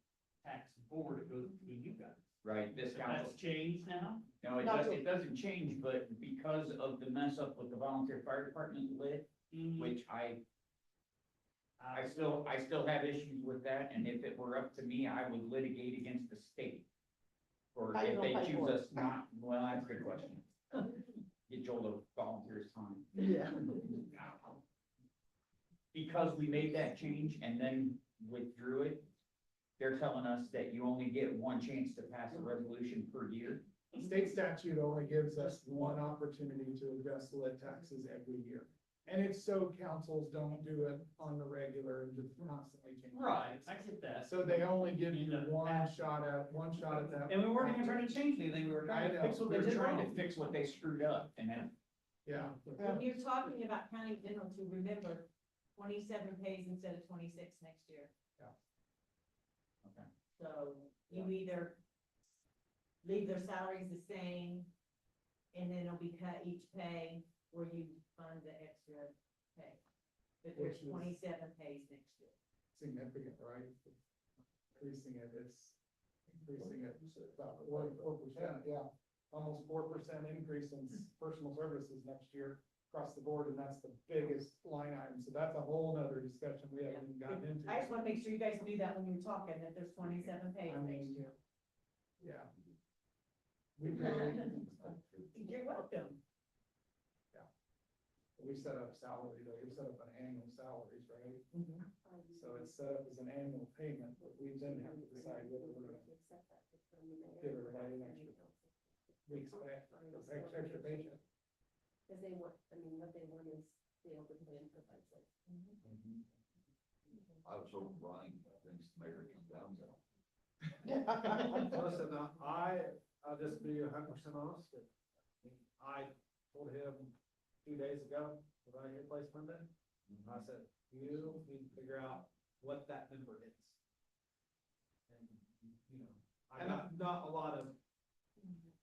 tax board, it goes between you guys. Right, this So council, that's changed now? no, Not it doesn't change, but because of the mess up with the volunteer fire department lit, which I still have issues with that, and if it were up to me, I would litigate against the state. Or How you if gonna they pay choose for it? us not, well, that's a good question. Get Joel to volunteer his time. Yeah. Because we made that change and then withdrew it, they're telling us that you only get one chance to pass a resolution per year. state statute only gives us one opportunity to address lit taxes every year. And it's so councils don't do it on the regular and just constantly change. Right, I get that. So they only give you one shot at that. And we weren't even trying to change anything, we were trying to fix what they They're did trying to wrong. fix what they screwed up and then, Yeah. When you're talking about county general, to remember, 27 pays instead of 26 next year. okay. So you either leave their salaries the same, and then it'll be cut each pay, or you fund the extra pay. But there's Which is- 27 pays next year. Significant, right? Increasing it, it's increasing it about 4%, yeah. Almost 4% increase in personal services next year across the board, and that's the biggest line item. So that's a whole nother discussion we haven't even gotten into. I just wanna make sure you guys knew that when you were talking, that there's 27 pays I mean, next year. Yeah. We really, You're welcome. we set up salary, though, we set up an annual salaries, right? Mm-hmm. So it's set up as an annual payment, but we then have to decide whether we're gonna give everybody an extra week's pay, extra paycheck. Cause they want, I mean, what they want is the open plan for budget. I was hoping Brian thinks the mayor come down there. Listen, I'll just be 100% honest. I told him 2 days ago, was I here place Monday? I said, you need to figure out what that number is. And, you know, I got not a lot of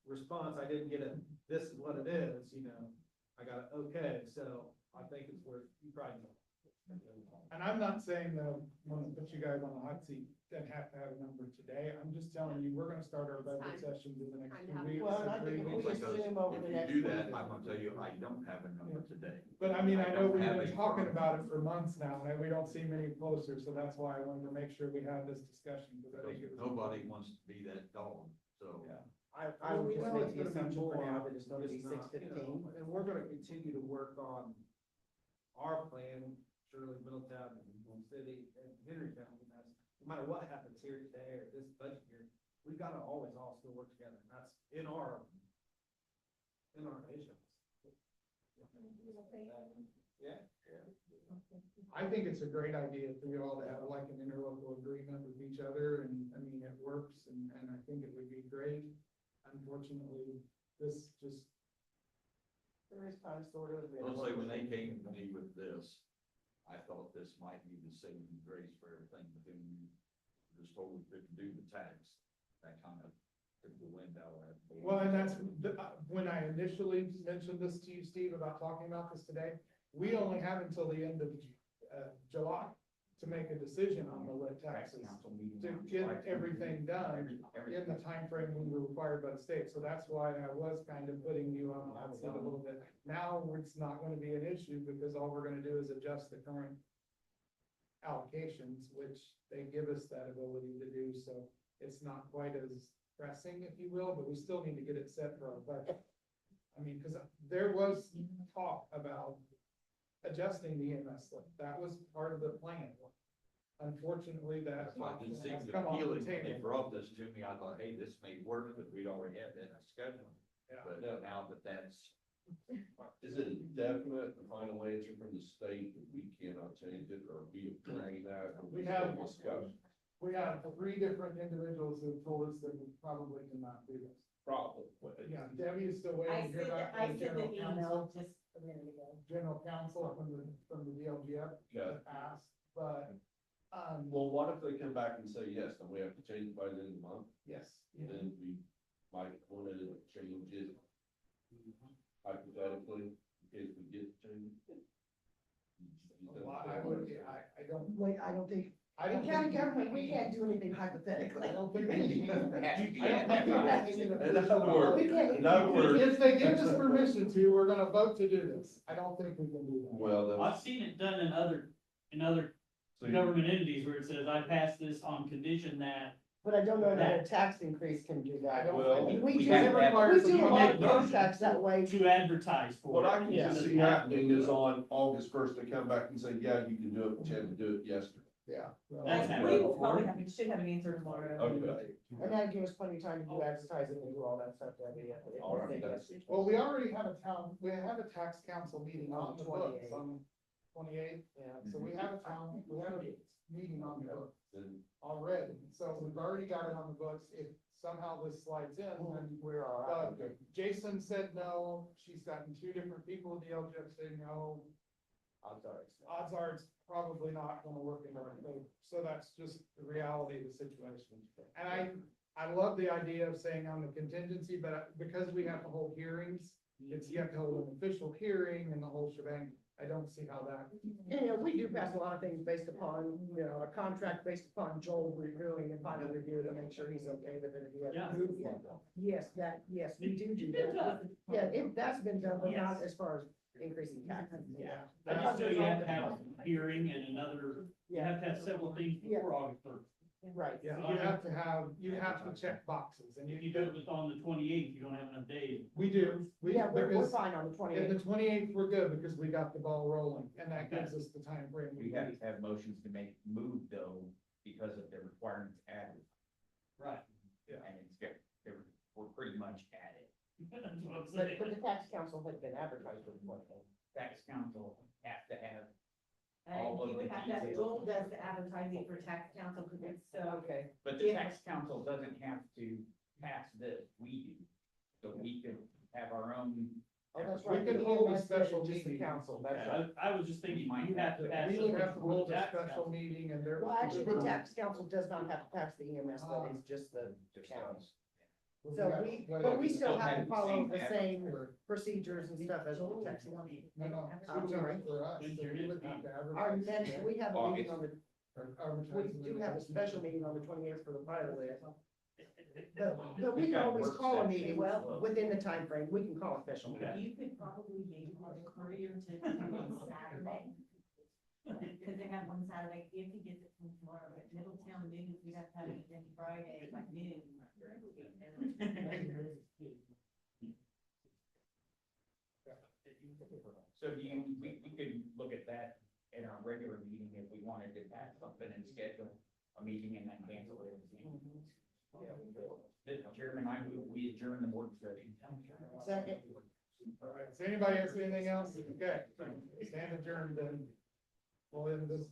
response. I didn't get a, this is what it is, you know. I got a, okay, so I think it's worth, you probably know. And I'm not saying that I want to put you guys on the hot seat and have to have a number today. I'm just telling you, we're gonna start our budget sessions in the next Time to 2 have- weeks. Well, and I or 3 think we weeks. assume over the next. If you do that, week. I'm gonna tell you, I don't have a number today. But I mean, I know we've have been a- talking about it for months now, and we don't seem any closer, so that's why I wanted to make sure we have this discussion, because I think it was. Nobody wants to be that dog, so. Yeah. I would just Well, make it's the gonna be assumption for more, now that it's gonna be it's not, 6:15. And we're gonna continue to work on our plan, Shirley, Middletown, and Home City, and Henrytown, and that's, no matter what happens here today or this budget year, we've gotta always all still work together, and that's in our visions. Yeah. I think it's a great idea for you all to have like an interlocal agreement with each other, and, I mean, it works, and I think it would be great. Unfortunately, this just, There is kind of sort of. I'll say, when they came to me with this, I thought this might be the saving grace for everything, but then we just told them to do the tax. That kind of took the wind out of it. well, and that's, when I initially mentioned this to you, Steve, about talking about this today, we only have until the end of, July to make a decision on the lit taxes, Council meeting to on get July 20th. everything done in the time frame we were required by the state. So that's why I was kind of putting you on the hot seat a little bit. Now, it's not gonna be an issue, because all we're gonna do is adjust the current allocations, which they give us that ability to do, so it's not quite as pressing, if you will, but we still need to get it set for our budget. I mean, cause there was talk about adjusting the EMS list. That was part of the plan. Unfortunately, that That's why it didn't seem has come off appealing the when they table. brought this to me. I thought, hey, this may work, but we'd already had that scheduled. Yeah. But now that that's, Is it a definite and final answer from the state that we cannot change it, or we agree that? or We still have- discuss? We have 3 different individuals who told us that we probably cannot do this. Probably. Yeah, Debbie is still I waiting to hear sent, back I from the sent general an email counsel. just a minute ago. General counsel from the DLGF Yeah. asked, but, Well, what if they come back and say, yes, then we have to change it by the end of the month, yes. then we might want to change it hypothetically, in case we get to change it. Well, I don't, Wait, I don't think, I in don't. county think- government, we can't do anything hypothetically. I don't think we can. In other words, We can't- in other words, If they give us permission to, we're gonna vote to do this. I don't think we can do that. well, then. I've seen it done in other so you- government entities where it says, I pass this on condition that. But I don't know that a tax increase can do I that. don't. Well, think- We we do, have to have- we do a lot of Yeah. contracts that way. To advertise for. What it. I can Yeah. see happening is on August 1st, they come back and say, yeah, you can do it, but you had to do it yesterday. Yeah. That's And happened we will before. probably have, we should have an answer tomorrow. Okay. And that gives us plenty of time to do advertising and do all that stuff. All right, that's- Well, we already have we have a tax council meeting on the books 28th. on 28th. Yeah. So we have a meeting on the books Then already. So we've already got it on the books. If somehow this slides in, then We're all right. Jason said no. She's gotten 2 different people, DLGF saying no. Odds are it's probably not gonna work in our favor. So that's just the reality of the situation. And I love the idea of saying on the contingency, but because we have to hold hearings, you have to hold an official hearing and the whole shebang. I don't see how that. You know, we do pass a lot of things based upon, you know, a contract based upon Joel reviewing and final review to make sure he's okay with it. If he has Yeah. approved it. Yes, we do that. Yeah, that's been done, but not as far as increasing taxes. Yeah. But still, you have to have a hearing and another, you have to have several things before August first. Right. Yeah, you have to check boxes and If you do it on the 28th, you don't have enough days. we do. Yeah, we're Because fine on the in 28th. the 28th, we're good because we got the ball rolling and that gives us the time frame. We have to have motions to make move though, because of the requirements added, Right. and it's got, we're pretty much at it. That's what I'm But, saying. but the tax council has been advertised with one thing. Tax council has to have, And All of you would the have to, details. Joel does the advertising for tax council, because it's so. Okay. but the Yeah. tax council doesn't have to pass this, we do. So we could have our own. Oh, that's We right. could the hold a EMS special is just the meeting. council, that's Yeah, right. I was just thinking, you have to pass. We would have to something hold for a tax special council. meeting and there. Well, actually, the tax council does not have to pass the EMS, but it's just the county. So but we still have to follow the same procedures and stuff as the tax council. No, I'm sorry. for us, so we would have to Our advertise. next, we have a meeting on the, Our we advertising. do have a special meeting on the 28th for the pilot list. But we We've can got always work call a sessions. meeting within the time frame. We can call a special meeting. Okay. You could probably maybe call the courier to come on Saturday. Because they have one Saturday, if he gets it from tomorrow, but Middletown News, we have to have it in Friday by noon. So we could look at that in our regular meeting if we wanted to pass something and schedule a meeting and then cancel it. Mr. Chairman, I move we adjourn the board session. Second. All right, does anybody else see anything else? Okay, stand adjourned then. We'll end this.